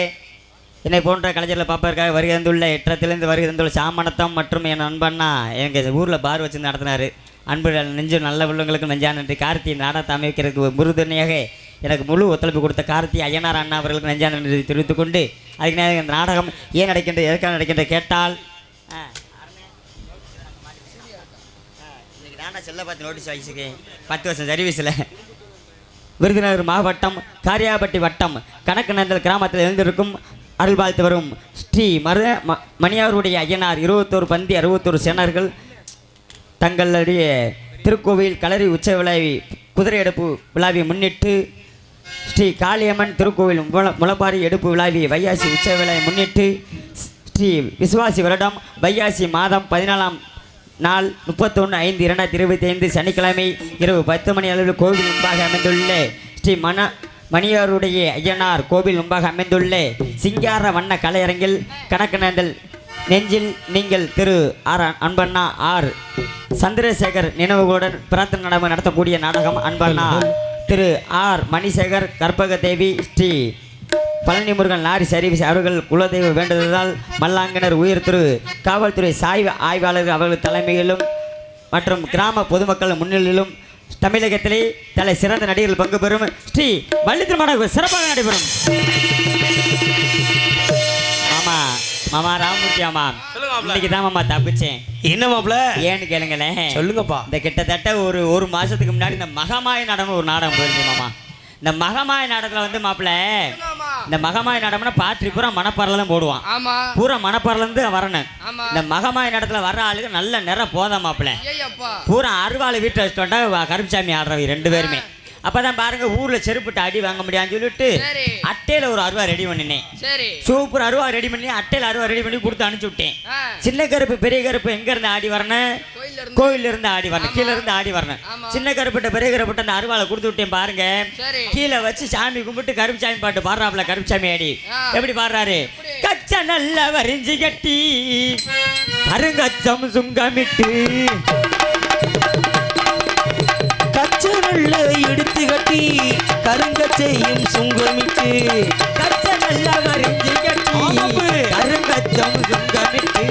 என்னை போன்ற கலைஞர்களை பார்ப்பதற்காக வருகை தந்துள்ள எட்டத்திலிருந்து வருகை தந்துள்ள சாமணத்தம் மற்றும் என் அன்பண்ணா எங்கள் ஊரில் பார் வச்சு நடத்தினார். அன்பு நெஞ்சு நல்ல உள்ளவங்களுக்கு நெஞ்சான நன்றி. கார்த்தி நாடகத்தை அமைக்கிறதுக்கு முருதனையாக எனக்கு முழு ஒத்துழைப்பு கொடுத்த கார்த்தி ஐயனார் அண்ணா அவர்களுக்கு நெஞ்சான நன்றி தெரிவித்துக் கொண்டு அதுக்கு இந்த நாடகம் ஏன் நடக்கின்றது, எதற்காக நடக்கின்ற கேட்டால் இன்னைக்கு நானே செல்ல பார்த்து நோட்டீஸ் வாங்கிச்சுக்கேன். 10 வருஷம் சர்வீஸில் விருதுநகர் மாவட்டம் காரியாபட்டி வட்டம் கணக்கு கிராமத்தில் எழுந்திருக்கும் அருள் வாழ்த்து வரும் ஸ்ரீ மணியாருடைய ஐயனார் 21 பந்தி 61 சேனர்கள் தங்களுடைய திருக்கோவில் களரி உச்ச விழாவை குதிரை எடுப்பு விழாவை முன்னிட்டு ஸ்ரீ காளியம்மன் திருக்கோவில் முளப்பாரி எடுப்பு விழாவை வையாசி உச்ச விழாவை முன்னிட்டு ஸ்ரீ விசுவாசி வருடம் வையாசி மாதம் 14ஆம் நாள் 31/5/2025 சனிக்கிழமை இரவு 10 மணி அளவில் கோவில் முன்பாக அமைந்துள்ள ஸ்ரீ மணியாருடைய ஐயனார் கோவில் முன்பாக அமைந்துள்ள சிங்கார வண்ண கலையரங்கில் கணக்கு நெஞ்சில் நீங்கள் திரு ஆர் அன்பண்ணா ஆர் சந்திரசேகர் நினைவுகளுடன் பிரார்த்தனை நடனம் நடத்தக்கூடிய நாடகம் அன்பண்ணா Thiru R Manisekar Karpagadevi Sri Palani Murugan lorry service அவர்கள் குலதெய்வ வேண்டுதலால் மல்லாங்கனர் உயிர் திரு காவல்துறை சாய்வு ஆய்வாளர்கள் அவர்கள் தலைமையிலும் மற்றும் கிராம பொதுமக்கள் முன்னிலையிலும் தமிழகத்திலே தலை சிறந்த நடிகர்கள் பங்கு பெறும் ஸ்ரீ வள்ளி திருமணம் சிறப்பாக நடைபெறும். ஆமாம், மாமா ராமமூர்த்தி மாமா சொல்லுங்க மாப்ள. இன்னைக்கு தான் மாமா தப்பிச்சேன். என்ன மாப்ள? ஏன்னு கேளுங்களேன். சொல்லுங்கப்பா. இந்த கிட்டத்தட்ட ஒரு மாசத்துக்கு முன்னாடி இந்த மகமாய நாடகம் ஒரு நாடகம் போயிருந்தேன் மாமா. இந்த மகமாய நாடகத்துல வந்து மாப்பிள்ள இந்த மகமாய நாடகம்னா பாத்திரி பூரா மணப்பாறையில தான் போடுவான். ஆமா பூரா மணப்பாறையில இருந்து வரணும். ஆமா. இந்த மகமாய நாடகத்துல வர்ற ஆளுக்கு நல்ல நிற போதா மாப்பிள்ள. ஏய்யப்பா பூரா அருவாளை வீட்டில் வச்சுட்டு வந்தா கருப்புசாமி ஆடுறவங்க 2 பேருமே. அப்பதான் பாருங்க ஊர்ல செருப்புட்டு அடி வாங்க முடியாதுன்னு சொல்லிட்டு சரி அட்டையில ஒரு அருவா ரெடி பண்ணினேன். சரி சூப்பர் அருவா ரெடி பண்ணி அட்டையில அருவா ரெடி பண்ணி கொடுத்து அனுப்பிச்சு விட்டேன். ஆ, சின்ன கருப்பு பெரிய கருப்பு எங்க இருந்து ஆடி வரணும்? கோயில்ல இருந்து கோயில்ல இருந்து ஆடி வரணும். கீழே இருந்து ஆடி வரணும். ஆமா. சின்ன கருப்பிட்ட பெரிய கருப்பிட்ட அந்த அருவாளை கொடுத்து விட்டேன் பாருங்க. சரி கீழே வச்சு சாமி கும்பிட்டு கருப்புசாமி பாட்டு பாடுறாப்புல. கருப்புசாமி ஆடி ஆ. எப்படி பாடுறாரு? கச்ச நல்ல வரிஞ்சு கட்டி கருங்கச்சம் சுங்கமிட்டு கச்சனல்ல எடுத்து கட்டி கருங்கச்சையும் சுங்கமிட்டு கச்ச நல்ல வரிஞ்சு கட்டி ஆமாப்பு. கருங்கச்சம் சுங்கமிட்டு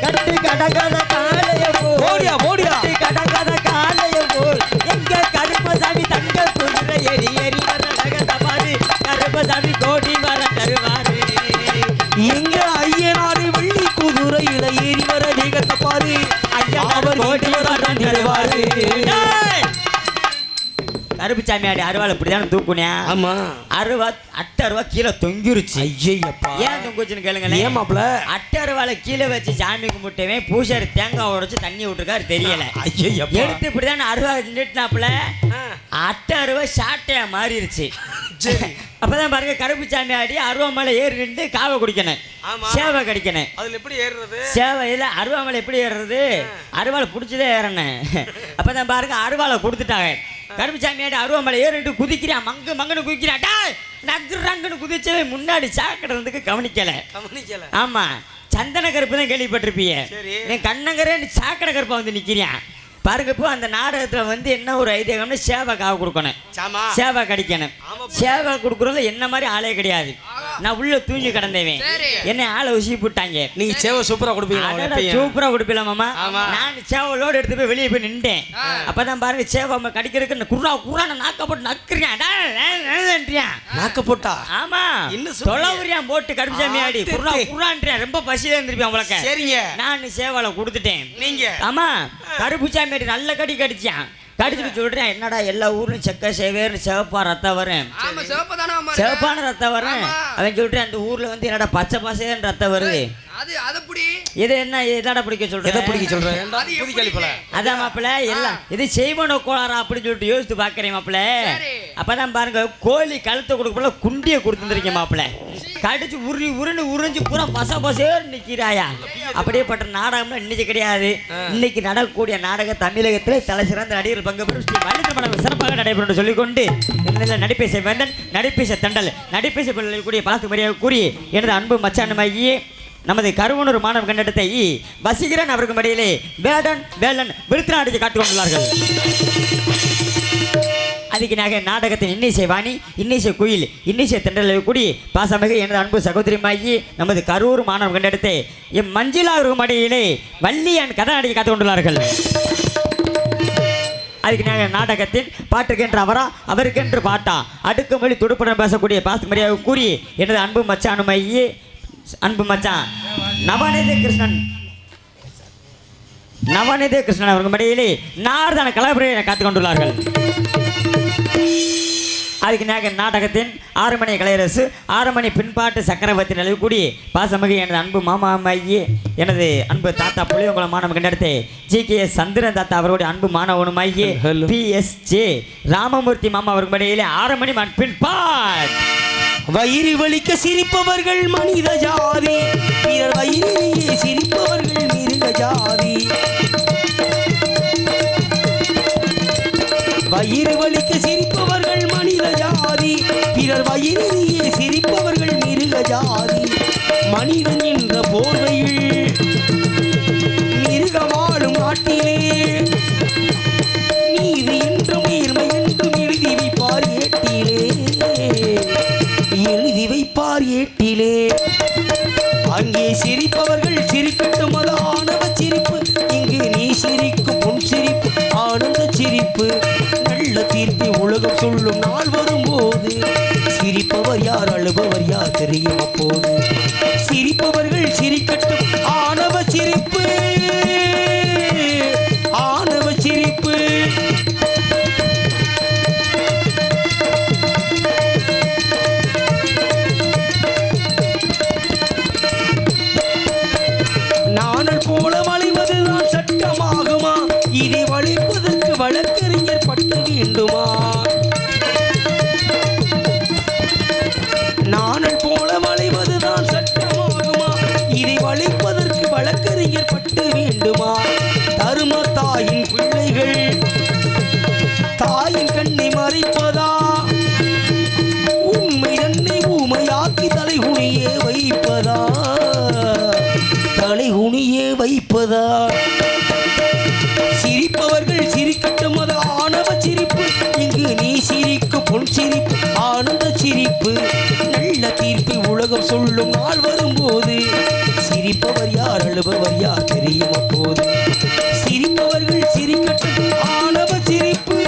கட்டு கடகட காலைய போடியா போடியா. கடகட காலைய போல் எங்க கருப்பசாமி தங்க குதிரை ஏறி ஏறி வர நகதமாறு கருப்பசாமி கோடி வர தருவாரு. எங்க ஐயனாரு வெள்ளி குதிரையில ஏறி வர வேகத்தை பாரு. அவர் கோடி வர தருவாரு. கருப்புசாமி ஆடி அருவாள் இப்படிதான் தூக்குனேன். ஆமா. அருவா அட்டை அருவா கீழே தொங்கிருச்சு. ஐயப்பா. ஏன் தொங்குச்சுன்னு கேளுங்களேன். ஏன் மாப்ள? அட்டை அருவாளை கீழே வச்சு சாமி கும்பிட்டுவேன். பூசாரி தேங்காய் உடைச்சு தண்ணி விட்டுருக்காரு தெரியல. ஐயப்பா. எடுத்து இப்படிதான் அருவா நின்றுட்டாப்புல அட்டை அருவா சாட்டையா மாறிடுச்சு. சரி. அப்பதான் பாருங்க கருப்புசாமி ஆடி அருவா மேலே ஏறி நின்று காவை குடிக்கணும். ஆமா. சேவை கடிக்கணும். அதுல எப்படி ஏறுறது? சேவையில் அருவாமலை எப்படி ஏறுறது? அருவாளை பிடிச்சதே ஏறணும். அப்பதான் பாருங்க அருவாளை கொடுத்துட்டாங்க. கருப்புசாமியாடி அருவாமலை ஏறிட்டு குதிக்கிறான். மங்குன்னு குதிக்கிறான். நங்குன்னு குதிச்சவே முன்னாடி சாக்கடை இருந்துக்கு கவனிக்கல. ஆமா சந்தன கருப்பு தான் கேள்விப்பட்டிருப்பீங்க. நீ கண்ணங்கரேன்னு சாக்கடை கருப்பா வந்து நிற்கிறான் பாருங்க. இப்போ அந்த நாடகத்தில் வந்து என்ன ஒரு ஐதீகம்னு சேவை காவு கொடுக்கணும். சேவை கடிக்கணும். சேவை கொடுக்குறதுல என்ன மாதிரி ஆளே கிடையாது. நான் உள்ள தூங்கி கிடந்தேன். என்னை ஆளை உசி போட்டாங்க. நீங்க சேவை சூப்பரா கொடுப்பீங்க. சூப்பரா கொடுப்பீங்களா மாமா? நான் சேவலோடு எடுத்து போய் வெளியே போய் நின்றேன். அப்பதான் பாருங்க சேவை கடிக்கிறதுக்கு குர்ரா குர்ரான நாக்க போட்டு நக்குறியான். நாக்க போட்டா? ஆமா தொலைவுரியான் போட்டு கருப்புசாமி ஆடி குர்ரா குர்ரான்றியான். ரொம்ப பசியில இருந்திருப்பேன் உங்களுக்கு. சரிங்க. நான் சேவலை கொடுத்துட்டேன். நீங்க? ஆமா கருப்புசாமி நல்ல கடி கடிச்சான். கடிச்சுட்டு சொல்றேன் என்னடா எல்லா ஊர்லயும் செக்க சேவேர்னு சிவப்பா ரத்தம் வரும். ஆமா சிவப்பு தானே மாமா சிவப்பான ரத்தம் வரும். அவன் சொல்றேன் அந்த ஊர்ல வந்து என்னடா பச்சை பசேன்னு ரத்தம் வருது. அது எப்படி இது என்ன எதாட பிடிக்க சொல்றேன்? எதை பிடிக்க சொல்றேன்? அது எப்படி அதான் மாப்பிள்ள எல்லாம் இது செய்வன கோளாரா அப்படின்னு சொல்லிட்டு யோசித்து பாக்குறேன் மாப்பிள்ள. அப்பதான் பாருங்க கோழி கழுத்தை கொடுக்கல குண்டிய கொடுத்துருக்கேன் மாப்பிள்ள. கடிச்சு உறிஞ்சு பூரா பசேர் நிக்கிறாயா. அப்படியே பட்ட நாடகம்னா இன்னைக்கு கிடையாது. இன்னைக்கு நடக்கக்கூடிய நாடக தமிழகத்தில் தலை சிறந்த நடிகர் பங்கு பெறும் ஸ்ரீ வள்ளிதமனம் சிறப்பாக நடைபெறும் என்று சொல்லிக்கொண்டு நடிப்பேச வேண்டன் நடிப்பேச தண்டல் நடிப்பேச கூடிய பாசத்து மரியாதை கூறி எனது அன்பு மச்சானமாகியே நமது கருவனூர் மாணவ கண்டத்தை வசீகரன் அவருக்கு மடியிலே வேலன் விருத்தினாடியை காட்டிக் கொண்டுள்ளார்கள். அதுக்கு நாடகத்தின் இன்னிசை வாணி இன்னிசை குயில் இன்னிசை தென்றலை கூடி பாசமிகு எனது அன்பு சகோதரிமாயி நமது கரூர் மாணவ கண்டத்தை எம் மஞ்சிலா அவருக்கு மடியிலே வள்ளியன் கதாநாடியை காத்துக் கொண்டுள்ளார்கள். அதுக்கு நாடகத்தின் பாட்டுக்கென்று அவரா அவருக்கென்று பாட்டா அடுக்குமொழி துடுப்புடன் பேசக்கூடிய பாச மரியாதை கூறி எனது அன்பு மச்சானுமையே அன்பு மச்சான் நவநீத கிருஷ்ணன் அவர்கள் மடியிலே நார்தான கலாபுரியை காத்துக் கொண்டுள்ளார்கள். அதுக்கு நாடகத்தின் 6 மணி கலையரசு 6 மணி பின்பாட்டு சக்கரவர்த்தி நிலவு கூடி பாசமிகு எனது அன்பு மாமாமையே எனது அன்பு தாத்தா புளியங்குளம் மாணவ கண்டெடுத்து GKS சந்திரன் தாத்தா அவருடைய அன்பு மாணவனுமாகிய PSJ ராமமூர்த்தி மாமா அவருக்கு மடியிலே 6 மணி பின்பாட் வயிறு வலிக்க சிரிப்பவர்கள் மனித ஜாதி பிறர் வயிறிலேயே சிரிப்பவர்கள் மிருக ஜாதி. வயிறு வலிக்க சிரிப்பவர்கள் மனித ஜாதி பிறர் வயிறிலேயே சிரிப்பவர்கள் மிருக ஜாதி. மனிதன் என்ற போர்வையில் மிருக வாழும் நாட்டிலே நீதி என்றும் நேர்மை என்றும் எழுதி வைப்பார் ஏட்டிலே. அங்கே சிரிப்பவர்கள் சிரிக்கட்டும் அது ஆணவ சிரிப்பு. இங்கு நீ சிரிக்கும் உன் சிரிப்பு ஆனந்த சிரிப்பு. நல்ல தீர்ப்பை உலகம் சொல்லும் நாள் வரும்போது சிரிப்பவர் யார் அழுபவர் யார் தெரியும் அப்போது. சிரிப்பவர்கள் சட்டமாகுமா? இதை வளைப்பதற்கு வழக்கறிஞர் பட்டு வேண்டுமா? நாணல் போல வளைவதுதான் சட்டமாகுமா? இதை வளைப்பதற்கு வழக்கறிஞர் பட்டு வேண்டுமா? தரும தாயின் பிள்ளைகள் தாயின் கண்ணை மறைப்பதா? உண்மை தன்னை ஊமையாக்கி தலைகுனியே வைப்பதா? தலைகுனியே வைப்பதா? சிரிப்பவர்கள் சிரிக்கட்டும், அது ஆணவ சிரிப்பு. இங்கு நீ சிரிக்கும் பொன் சிரிப்பு ஆனந்த சிரிப்பு. நல்ல தீர்ப்பை உலகம் சொல்லும் நாள் வரும்போது சிரிப்பவர் யார் அழுபவர் யார் தெரியும் அப்போது. சிரிப்பவர்கள் சிரிக்கட்டும், ஆணவ சிரிப்பு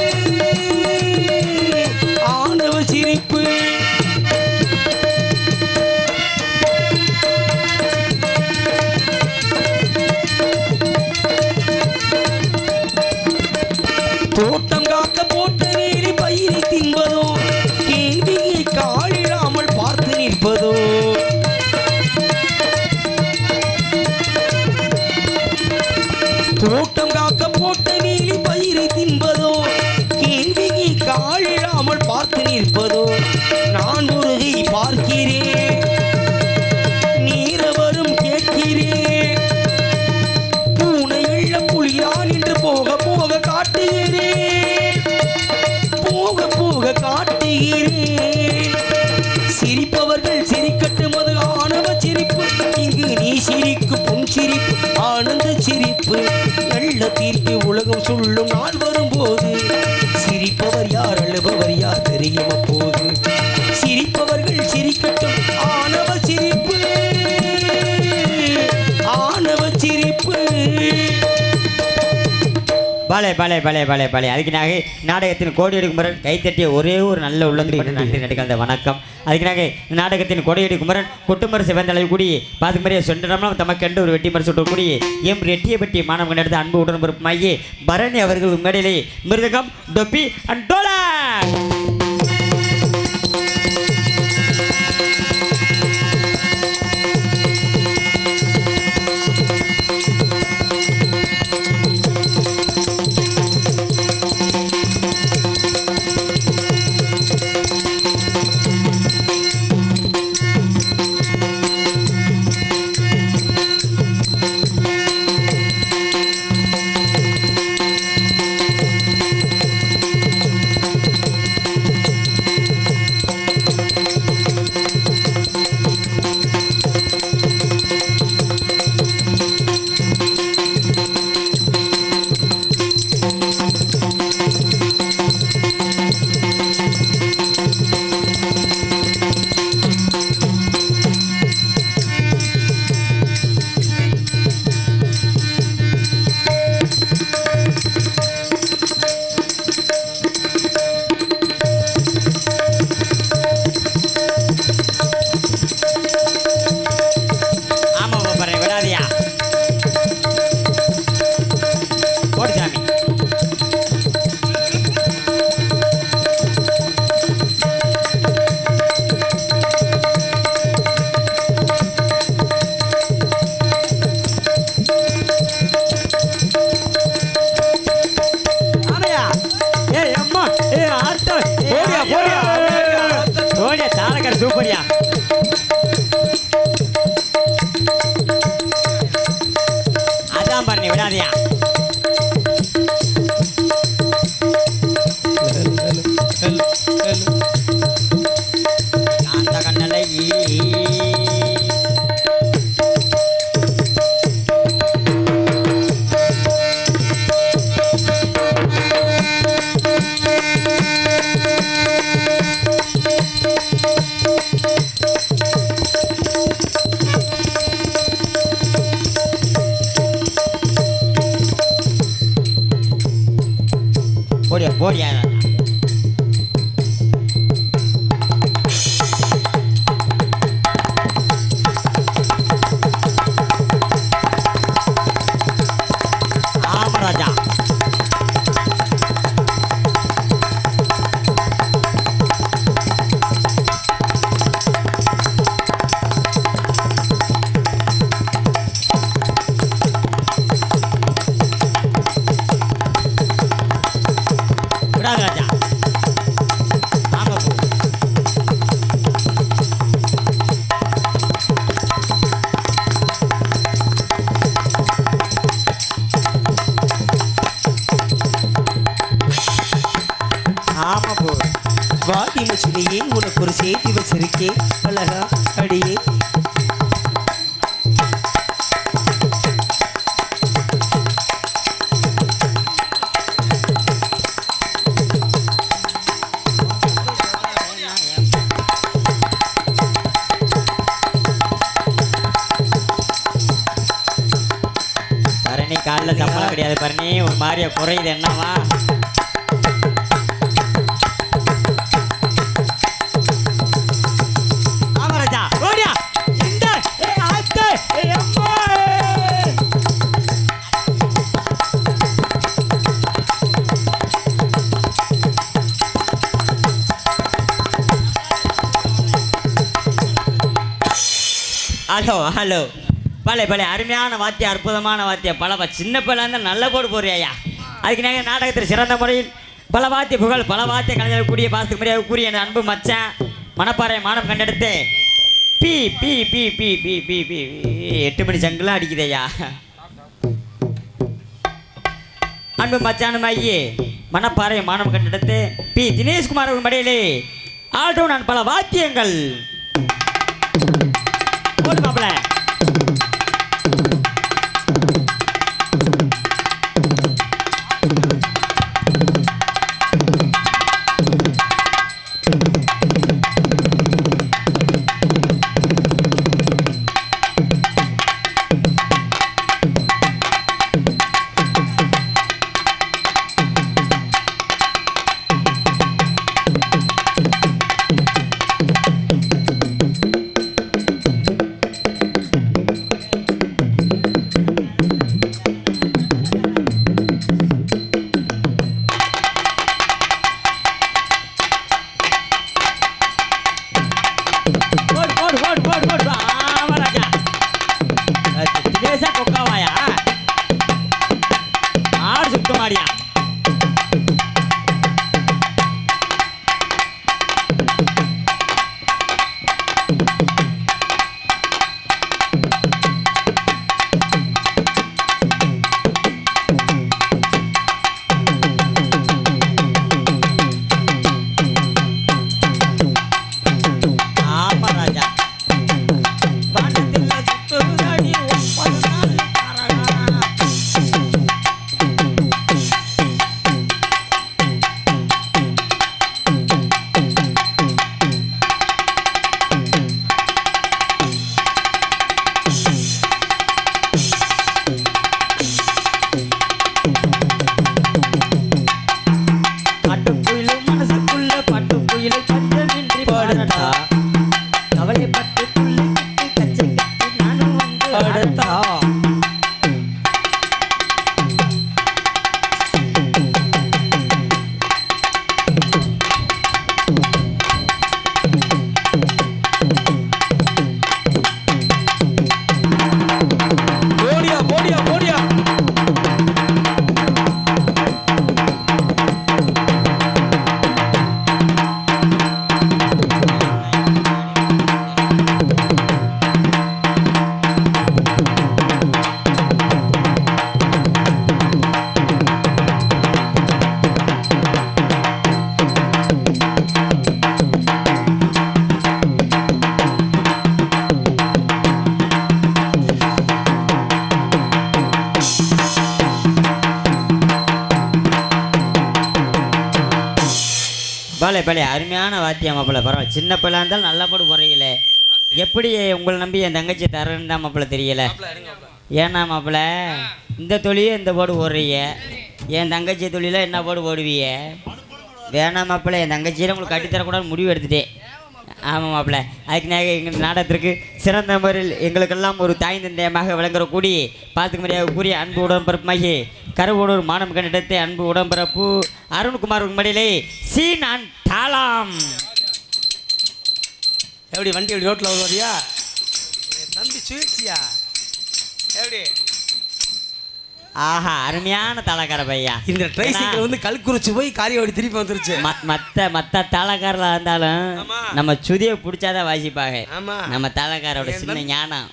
ஆணவ சிரிப்பு. தோட்டம் காக்க போட்ட வேலி பயிரை தின்பதோ? கேள்வியை காலிடாமல் பார்த்து நிற்பதோ? தோட்டம் காக்க போட்ட வேலி பயிரை தின்பதோ? கேள்வியை காலிடாமல் பார்த்து நிற்பதோ? நான் முருகை பார்க்கிறேன், நீரவரும் கேட்கிறேன். பூனை எள்ள புலியான் என்று போக போக காட்டுகிறேன், போக போக காட்டுகிறேன். சிரிப்பவர்கள் சிரிக்கட்டும், அது ஆணவ சிரிப்பு. இங்கு நீ சிரிக்கும் பொன் சிரிப்பு ஆனந்த சிரிப்பு. நல்ல தீர்ப்பை உலகம் சொல்லும் நாள் வரும்போது சிரிப்பவர் யார் அழுபவர் யார் தெரியும் அப்போது. சிரிப்பவர்கள் சிரிக்கட்டும், ஆணவ சிரிப்பு ஆணவ சிரிப்பு. பலே பலே பலே பலே பலே. அதுக்குனாக நாடகத்தின் கோடியடி குமரன் கைத்தட்டிய ஒரே ஒரு நல்ல உள்ளத்துக்கு நன்றி நடிகழ்ந்த வணக்கம். அதுக்குனாக நாடகத்தின் கோடியடி குமரன் குட்டுமர் சிவந்தளவு கூடி பாதுமரியை சொன்னோம்னா தமக்கென்று ஒரு வெட்டி மறு சுட்டக்கூடிய எம் ரெட்டியப்பட்டி மாணவர்கள் எடுத்த அன்பு உடன்பிறப்புமாகிய பரணி அவர்கள் மேடையிலே மிருதகம் டொப்பி அண்ட் டோலா. சூப்பரியா. அதான் பண்ணி விடாதியா. அந்த கண்ணலை போடியா போடியா. ஆமராஜா பாட்டி மச்சினையே உனக்கு ஒரு செய்தி வச்சிருக்கேன் அழகா அடியே. பரணி காலில் சம்பளம் கிடையாது பரணி, ஒரு மாதிரியா குறையுது என்னவா? ஆமா ராஜா, ஓடியா இந்த ஆத்து அம்மா. ஹலோ ஹலோ, பலே பலே, அருமையான வாத்தியம், அற்புதமான வாத்தியம். பல சின்ன பிள்ளை இருந்தால் நல்ல போடு போறியா. அதுக்கு நாங்கள் நாடகத்தில் சிறந்த முறையில் பல வாத்திய புகழ், பல வாத்திய கலைஞர்கள் கூடிய பாசத்துக்கு முறையாக கூறிய என் அன்பு மச்சான் மணப்பாறை மானம் கண்டெடுத்து பி பி பி பி பி பி பி 8 மணி சங்குலாம் அடிக்குதையா. அன்பு மச்சானும் ஐயே மணப்பாறை மானம் கண்டெடுத்து பி தினேஷ்குமார் அவர்கள் மடையிலே ஆல்டவுன் நான் பல வாத்தியங்கள் போடு மாப்பிள்ள. பலே பலே, அருமையான வாத்தியம் மாப்பிள்ள. பரவாயில்ல, சின்ன பிள்ளை இருந்தாலும் நல்லா போட்டு போடுறீங்களே. எப்படி உங்களை நம்பி என் தங்கச்சி தரேன்னு தான் மாப்பிள்ள தெரியல. ஏன்னா மாப்பிள்ள இந்த தொழிலே இந்த போடு போடுறீங்க, என் தங்கச்சி தொழில என்ன போடு போடுவீங்க? வேணாம் மாப்பிள்ள, என் தங்கச்சியில உங்களுக்கு கட்டித்தரக்கூடாது முடிவு எடுத்துட்டேன். ஆமாம் மாப்பிள்ள, அதுக்கு நாங்கள் எங்கள் நாடகத்திற்கு சிறந்த முறையில் எங்களுக்கெல்லாம் ஒரு தாய் தந்தையமாக விளங்குற கூடி பார்த்துக்க முடியாது கூறிய அன்பு உடன்பிறப்புமாகி கருவூடூர் மானம் கண்டிடத்தை அன்பு உடன்பிறப்பு அருண்குமார் மடியிலே சி நான் தாளாம். எப்படி வண்டி எப்படி ரோட்டில் வருவாரியா நம்பி சுயேட்சியா எப்படி? ஆஹா, அருமையான தலக்கார பையா. இந்த ட்ரைசைக்கிள் வந்து கல்குறிச்சி போய் காரியவாடி திருப்பி வந்துருச்சு. மற்ற தலக்காரில் இருந்தாலும் நம்ம சுதியை பிடிச்சாதான் வாசிப்பாங்க. நம்ம தலக்காரோட சின்ன ஞானம்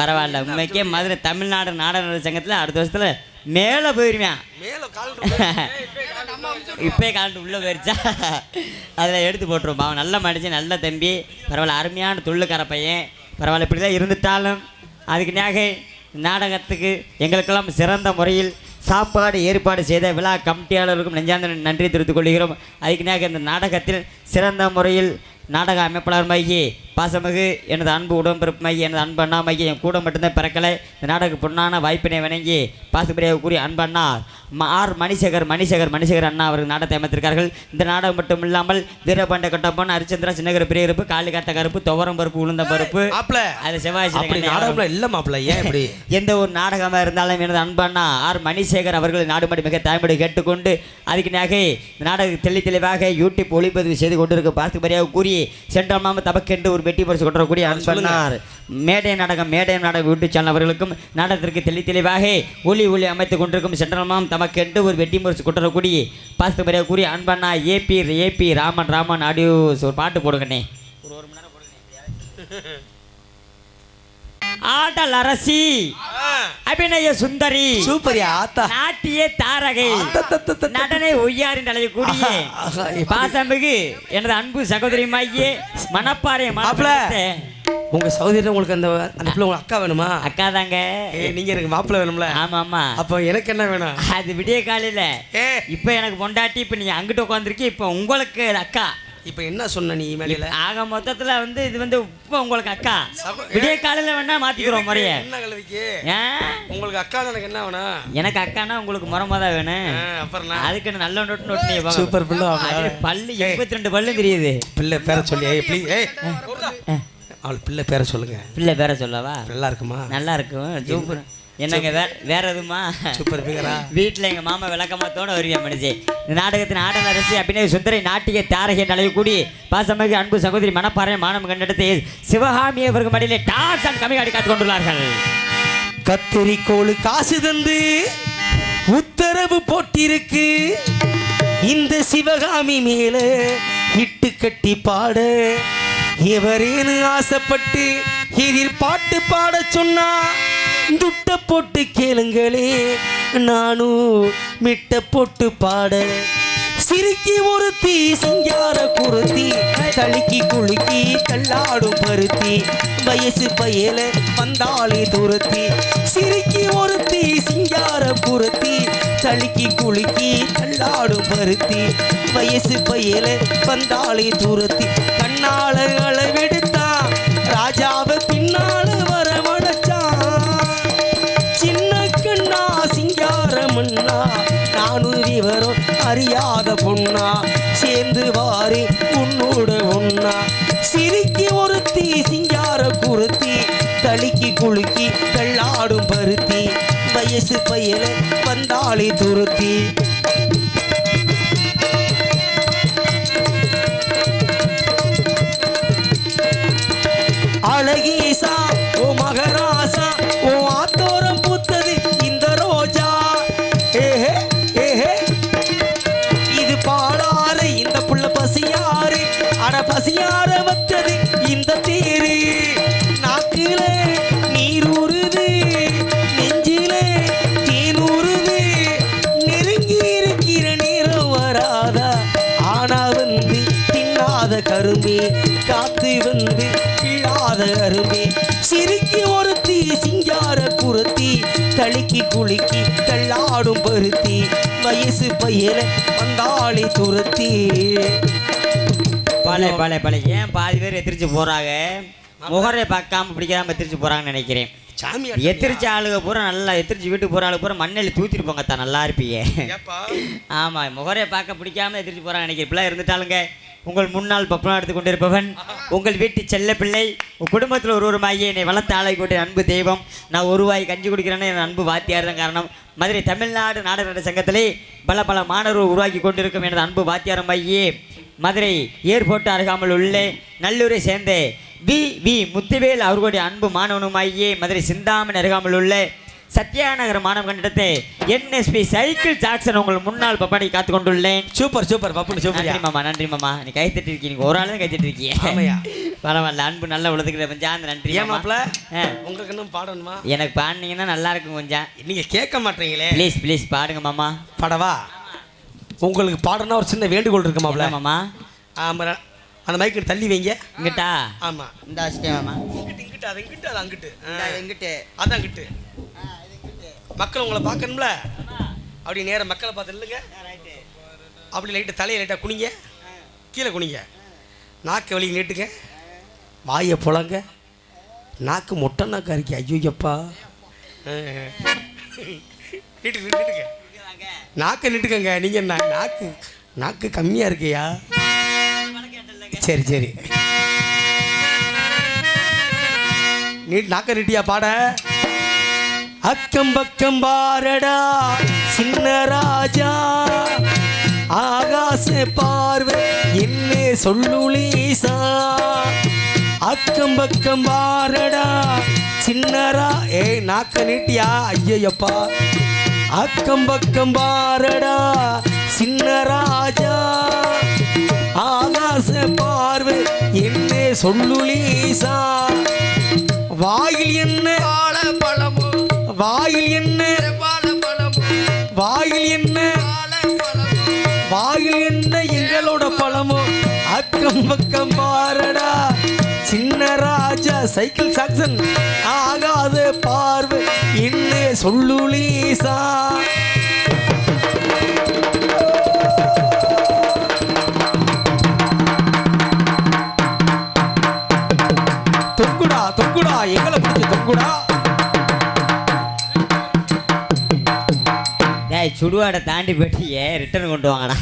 பரவாயில்ல. உண்மைக்கே மதுரை தமிழ்நாடு நாடக சங்கத்தில் அடுத்த வருஷத்துல மேலே போயிருவேன். நம்ம அமுச்சு இப்போயே கலந்து உள்ளே போயிடுச்சா அதில் எடுத்து போட்டுருவோம். அவன் நல்ல மனுஷன், நல்ல தம்பி, பரவாயில்ல, அருமையான துள்ளுக்கார பையன், பரவாயில்ல. இப்படி தான் இருந்துட்டாலும் அதுக்கு நாக நாடகத்துக்கு எங்களுக்கெல்லாம் சிறந்த முறையில் சாப்பாடு ஏற்பாடு செய்த விழா கமிட்டியாளருக்கும் நெஞ்சார்ந்த நன்றி தெரிவித்துக் கொள்கிறோம். அதுக்கு நாக இந்த நாடகத்தில் சிறந்த முறையில் நாடக அமைப்பாளர் மையி பாசமிகு எனது அன்பு உடம்பிறப்பு மையி எனது அன்பு அண்ணா மையி என் கூட மட்டும்தான் பிறக்கலை. இந்த நாடக பொண்ணான வாய்ப்பினை வணங்கி பாசப்பிரியாக கூறி அன்பு அண்ணா ஆர் மணிசேகர் அண்ணா அவர்கள் நாடகத்தை அமைத்திருக்கார்கள். இந்த நாடகம் மட்டும் இல்லாமல் வீரபாண்ட கட்டப்பன், ஹரிச்சந்திரா, சின்னகர பெரிய கருப்பு, காளிகாத்த கருப்பு, துவரம் பருப்பு, உளுந்த பருப்பு, அது செவ்வாய் எந்த ஒரு நாடகமாக இருந்தாலும் எனது அன்பு அண்ணா ஆர் மணிசேகர் அவர்கள் நாடுமடி மிக தாய்மொழி கேட்டுக்கொண்டு அதுக்கு நாக இந்த நாடகம் தெளிவாக யூடியூப் ஒளிப்பதிவு செய்து கொண்டிருக்க பாசப்பிரியாக கூறி சென்றால் மாம தபக்கென்று ஒரு வெட்டி பரிசு கொண்டக்கூடிய அன்பன்னார் மேடை நாடகம் யூடியூப் சேனல் அவர்களுக்கும் நாடகத்திற்கு தெளிவாக ஒளி அமைத்துக் கொண்டிருக்கும் சென்ட்ரல் மாம் தமக்கென்று ஒரு வெட்டி பரிசு கொண்டக்கூடிய பாசப்பிரியாக கூறி அன்பண்ணா ஏபி ராமன் ஆடியோஸ் ஒரு பாட்டு போடுங்கண்ணே. ஒரு மணி நேரம் போடுங்க. ஆடல் அரசி, அபிநய சுந்தரி, சூப்பரியா ஆத்தா, நாட்டிய தாரகை, நடனை ஒய்யாரின் அளவு கூடிய பாசமிகு எனது அன்பு சகோதரி மையே மணப்பாறை உங்க சகோதரி உங்களுக்கு அந்த பிள்ளை உங்க அக்கா வேணுமா? அக்கா தாங்க. நீங்க எனக்கு மாப்பிள்ளை வேணும்ல? ஆமா. அப்போ எனக்கு என்ன வேணும்? அது விடிய காலையில இப்ப எனக்கு பொண்டாட்டி, இப்ப நீங்க அங்கிட்டு உட்காந்துருக்கீங்க, இப்ப உங்களுக்கு அக்கா. இப்ப என்ன சொன்ன நீ மேல? ஆக மொத்தத்துல இது இப்ப உங்களுக்கு அக்கா. விடிய காலையில வேணா மாத்திக்கிறோம் முறைய. என்ன கலவிக்கு உங்களுக்கு அக்கா எனக்கு என்ன வேணும்? எனக்கு அக்கானா உங்களுக்கு முறமாதான் வேணும். அப்புறம் அதுக்கு நல்ல நோட்டு சூப்பர் பிள்ளை. பல்லு 82 பல்லு தெரியுது. பிள்ளை பேர சொல்லி ப்ளீஸ். அவள் பிள்ளை பேர சொல்லுங்க. பிள்ளை பேர சொல்லவா? நல்லா இருக்குமா? நல்லா இருக்கும். சூப்பர். என்னங்க வேற எதுமா? சூப்பர் பிகரா. வீட்டில் எங்கள் மாமா விளக்கமாத்தோட வருவியா மனுஷே. இந்த நாடகத்தின் ஆடல் அரசி அபிநய சுந்தரி, நாட்டிய தாரகை நலவு கூடி பாசமிகு அன்பு சகோதரி மணப்பாறை மானம் கண்டெடுத்து சிவகாமி அவர்கள் மடியிலே டான்ஸ் அண்ட் கமிகாடி காத்து கொண்டுள்ளார்கள். கத்திரிக்கோளு காசு தந்து உத்தரவு போட்டிருக்கு இந்த சிவகாமி மேல இட்டு கட்டி பாட எவரேனு ஆசைப்பட்டு எதிர்பாட்டு பாட சொன்னா துட்ட போட்டு கேளுங்களே நானும் மிட்ட போட்டு பாட சிரிக்கி ஒருத்தி சிங்கார குருத்தி தளிக்கி குலுக்கி தள்ளாடும் பருத்தி வயசு பயல வந்தாலே துரத்தி சிரிக்கி ஒருத்தி சிங்கார குருத்தி தளிக்கி குலுக்கி தள்ளாடும் பருத்தி வயசு பயல வந்தாலே துரத்தி கண்ணால அளவெடுத்தா ராஜாவை பின்னால வரவழைச்சான் சின்ன கண்ணா சிங்காரமண்ணா நானும் விவரம் அறியாத பொண்ணா சேர்ந்து வாரி உன்னோட ஒண்ணா சிரிக்கி ஒருத்தி சிங்கார குருத்தி தளிக்கி குலுக்கி தள்ளாடும் பருத்தி வயசு பயல வந்தாலே துருத்தி அழகீசா ஓ மகராசா ஓ ஆத்தோரம் பூத்தது இந்த ரோஜா ஏஹே ஏஹே இது பாடாறு இந்த புள்ள பசியாறு அட பசியார வச்சது இந்த தேரு நாக்குல நீரூறுது நெஞ்சில தேனூறுது நெருங்கி இருக்கிற நேரம் வராதா ஆனா வந்து தின்னாத கரும்பே காத்து வந்து அருமே சிரிக்கி ஒருத்தி சிங்கார குருத்தி தளிக்கி குலுக்கி தள்ளாடும் பருத்தி வயசு பையல வந்தாளி துரத்தி. பழைய ஏன் பாதி பேர் எத்திரிச்சு போறாங்க? முகரை பார்க்காம பிடிக்காம எத்திரிச்சு போறாங்கன்னு நினைக்கிறேன். எத்திரிச்சு ஆளுக பூரா நல்லா எத்திரிச்சு வீட்டுக்கு போற ஆளுக்கு பூரா மண்ணில் தூத்திட்டு போங்க தான் நல்லா இருப்பீங்க. ஆமா, முகரை பார்க்க பிடிக்காம எத்திரிச்சு போறாங்க நினைக்கிறேன். இப்பெல்லாம் இருந்துட்டாளுங்க. உங்கள் முன்னால் பப்பனம் எடுத்து கொண்டிருப்பவன் உங்கள் வீட்டு செல்ல பிள்ளை, குடும்பத்தில் ஒரு மையை என்னை வளர்த்த ஆளை கூட்டிய அன்பு தெய்வம். நான் ஒரு வாய் கஞ்சி குடிக்கிறேன்னு என் அன்பு வாத்தியார் தான் காரணம். மதுரை தமிழ்நாடு நாடக சங்கத்திலே பல மாணவர்கள் உருவாக்கி கொண்டிருக்கும் எனது அன்பு வாத்தியார் மையே மதுரை ஏர்போர்ட் அருகாமல் உள்ள நல்லூரை சேர்ந்த வி முத்துவேல் அவர்களுடைய அன்பு மாணவனுமாயே மதுரை சிந்தாமணி அருகாமல் உள்ள சத்யாநகர் மாணவ கண்டிடத்தை NSP சைக்கிள் ஜாக்சன் உங்கள் முன்னாள் பப்பாடி காத்து கொண்டுள்ளேன். சூப்பர் பப்பு சூப்பர். நன்றி மாமா. நீ கை தட்டி இருக்கீங்க, ஒரு ஆள் தான் கை தட்டி இருக்கீங்க. பரவாயில்ல, அன்பு நல்லா உழுதுக்கிற கொஞ்சம் நன்றி. உங்களுக்கு இன்னும் பாடணுமா? எனக்கு பாடினீங்கன்னா நல்லா இருக்கும் கொஞ்சம். நீங்க கேட்க மாட்டீங்களே. ப்ளீஸ் பாடுங்க மாமா. பாடவா? உங்களுக்கு பாடனா ஒரு சின்ன வேண்டுகோள் இருக்கு மாப்ள. மாமா ஆமாம், அந்த மைக்கு தள்ளி வைங்க. இங்கிட்டா ஆமாம், இந்த வச்சுட்டேன் மாமா. இங்கிட்டு அது இங்கிட்டு அது அங்கிட்டு எங்கிட்ட அதான் அங்கிட்டு. மக்கள் உங்களை பார்க்கணும்ல, அப்படி நேரம் மக்களை பார்த்து இல்லைங்க. அப்படி லைட்டு தலையை லைட்டாக குனிங்க, கீழே குனிங்க, நாக்கு வலி நீட்டுங்க, வாயை புலங்க, நாக்கு மொட்டை நாக்கா இருக்கி. ஐயோப்பா, நீட்டுங்க, நாக்கை நீட்டுக்கங்க. நீங்கள் நாக்கு நாக்கு கம்மியாக இருக்கியா? சரி சரி, நாக்க நீட்டியா பாட. அக்கம் பக்கம் பாரடா சின்ன ராஜா, ஆகாச பார்வை என்ன சொல்லுலீசா. அக்கம் பக்கம் பாரடா சின்னரா. ஏய் நாக்க நீட்டியா? ஐயப்பா. அக்கம் பக்கம் பாரடா சின்ன ராஜா, ஆகாச பார்வை என்ன சொல்லுலீசா. வாயில் என்ன பால பழமோ, வாயில் என்ன பால பழமோ, வாயில் என்ன பால பழமோ, வாயில் என்ன எங்களோட பழமோ. அக்கம் பக்கம் பாரடா சின்ன ராஜா, சைக்கிள் சாக்சன் ஆகாத பார்வை என்ன சொல்லுலீசா. தொங்குடா தொங்குடா, எங்களை பிடிச்ச தொங்குடா. டேய் சுடுவாடை தாண்டி போயிட்டு ரிட்டர்ன் கொண்டு வாங்கடா.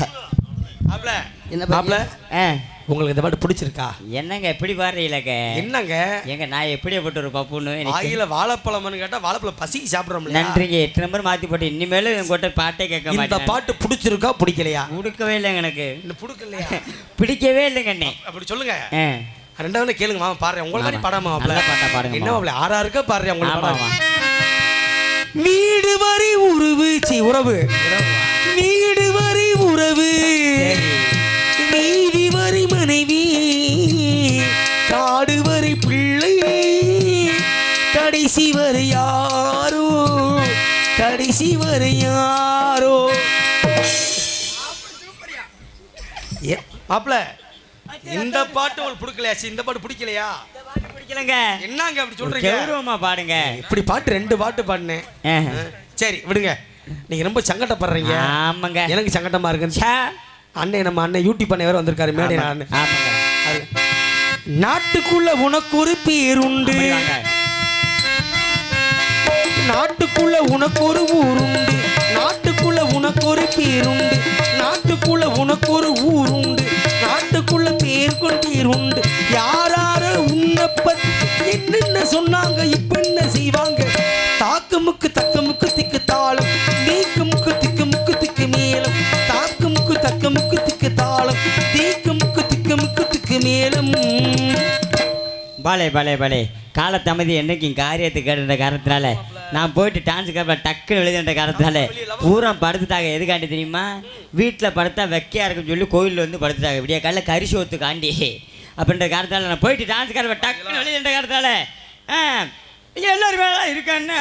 மாப்ள, என்ன மாப்ள, ஆ உங்களுக்கு இந்த பாட்டு பிடிச்சிருக்கா? என்னங்க எப்படி பாடுறீங்களங்க? என்னங்க எங்க நான் எப்படிப்பட்ட ஒரு பப்புன்னு எனக்கு வாயில வாழைப்பழம்னு கேட்டா வாழைப்பழம் பசிக்கு சாப்பிடுறோம்ல. நன்றிங்க. 8 நம்பர் மாற்றி போட்டு இனிமேலும் என்கிட்ட பாட்டே கேட்க இந்த மாட்டேன். பாட்டு பிடிச்சிருக்கா பிடிக்கலையா? கொடுக்கவே இல்லைங்க எனக்கு, இன்னும் பிடிக்கலையா? பிடிக்கவே இல்லைங்க அண்ணே. அப்படி சொல்லுங்க. ஆ ரெண்டாவது கேளுங்க மாமா, பாடுறேன் உங்களை மாதிரி பாடாம நல்ல பாட்டா பாடுங்க என்ன மாப்ள, ஆறாருக்கா பாடுறேன் உங்களுக்கு ஆமாமா. பாடாம. வீடு வரி உறவு உறவு, வீடு வரி உறவு, வீதி வரி மனைவி, காடு வரி பிள்ளை, கடைசி வரை யாரோ, கடைசி வரை யாரோ. மாப்ள, இந்த பாட்டு உங்களுக்கு பிடிக்கலையா? இந்த பாட்டு பிடிக்கலையா? பிடிக்கலங்க. என்னங்க அப்படி சொல்றீங்க? கௌரவமா பாடுங்க. இப்படி பாட்டு 2 பாட்டு பாடினேன். சரி விடுங்க, நீங்க ரொம்ப சங்கடப்படுறீங்க. ஆமாங்க. எனக்கு சங்கடமா இருக்குன்னு. ச்சே. அண்ணன் நம்ம அண்ணன் யூடியூப் பண்ண வேற வந்திருக்காரு மேடை. ஆமா. ஆமாங்க. நாட்டுக்குள்ள உனக்கு ஒரு பேருண்டு, அப்படி வாங்க. நாட்டுக்குள்ள உனக்கு ஒரு ஊருண்டு, நாட்டுக்குள்ள உனக்கு ஒரு பேருண்டு, நாட்டுக்குள்ள உனக்கு ஒரு ஊருண்டு, நாட்டுக்குள்ள பேர் கொண்டு பேருண்டு. யாரார உன்னப்ப என்னென்ன சொன்னாங்க, இப்ப என்ன செய்வாங்க? தாக்கு முக்கு தக்க முக்கு திக்கு தாளம், நீக்கு முக்கு திக்கு முக்கு திக்கு மேலம், தாக்கு முக்கு தக்க முக்கு திக்கு தாளம், தீக்கு முக்கு திக்கு முக்கு திக்கு மேலம். பாலே பாலே பாலே காலத்தமதி என்னைக்கும் காரியத்துக்கு கேட்டுன்ற காரணத்தினால நான் போயிட்டு டான்ஸ் கேப்ப டக்குன்னு எழுதுன்ற காரணத்தினால பூரா படுத்துட்டாங்க. எதுக்காண்டி தெரியுமா? வீட்டில் படுத்தா வெக்கையா இருக்குன்னு சொல்லி கோயிலில் வந்து படுத்துட்டாங்க. இப்படியே காலைல கரிசி ஒத்து காண்டி அப்படின்ற காரணத்தால் நான் போயிட்டு டான்ஸ் கேப்ப டக்குன்னு எழுதுன்ற காரணத்தால எல்லாரும் வேலை இருக்கான்னு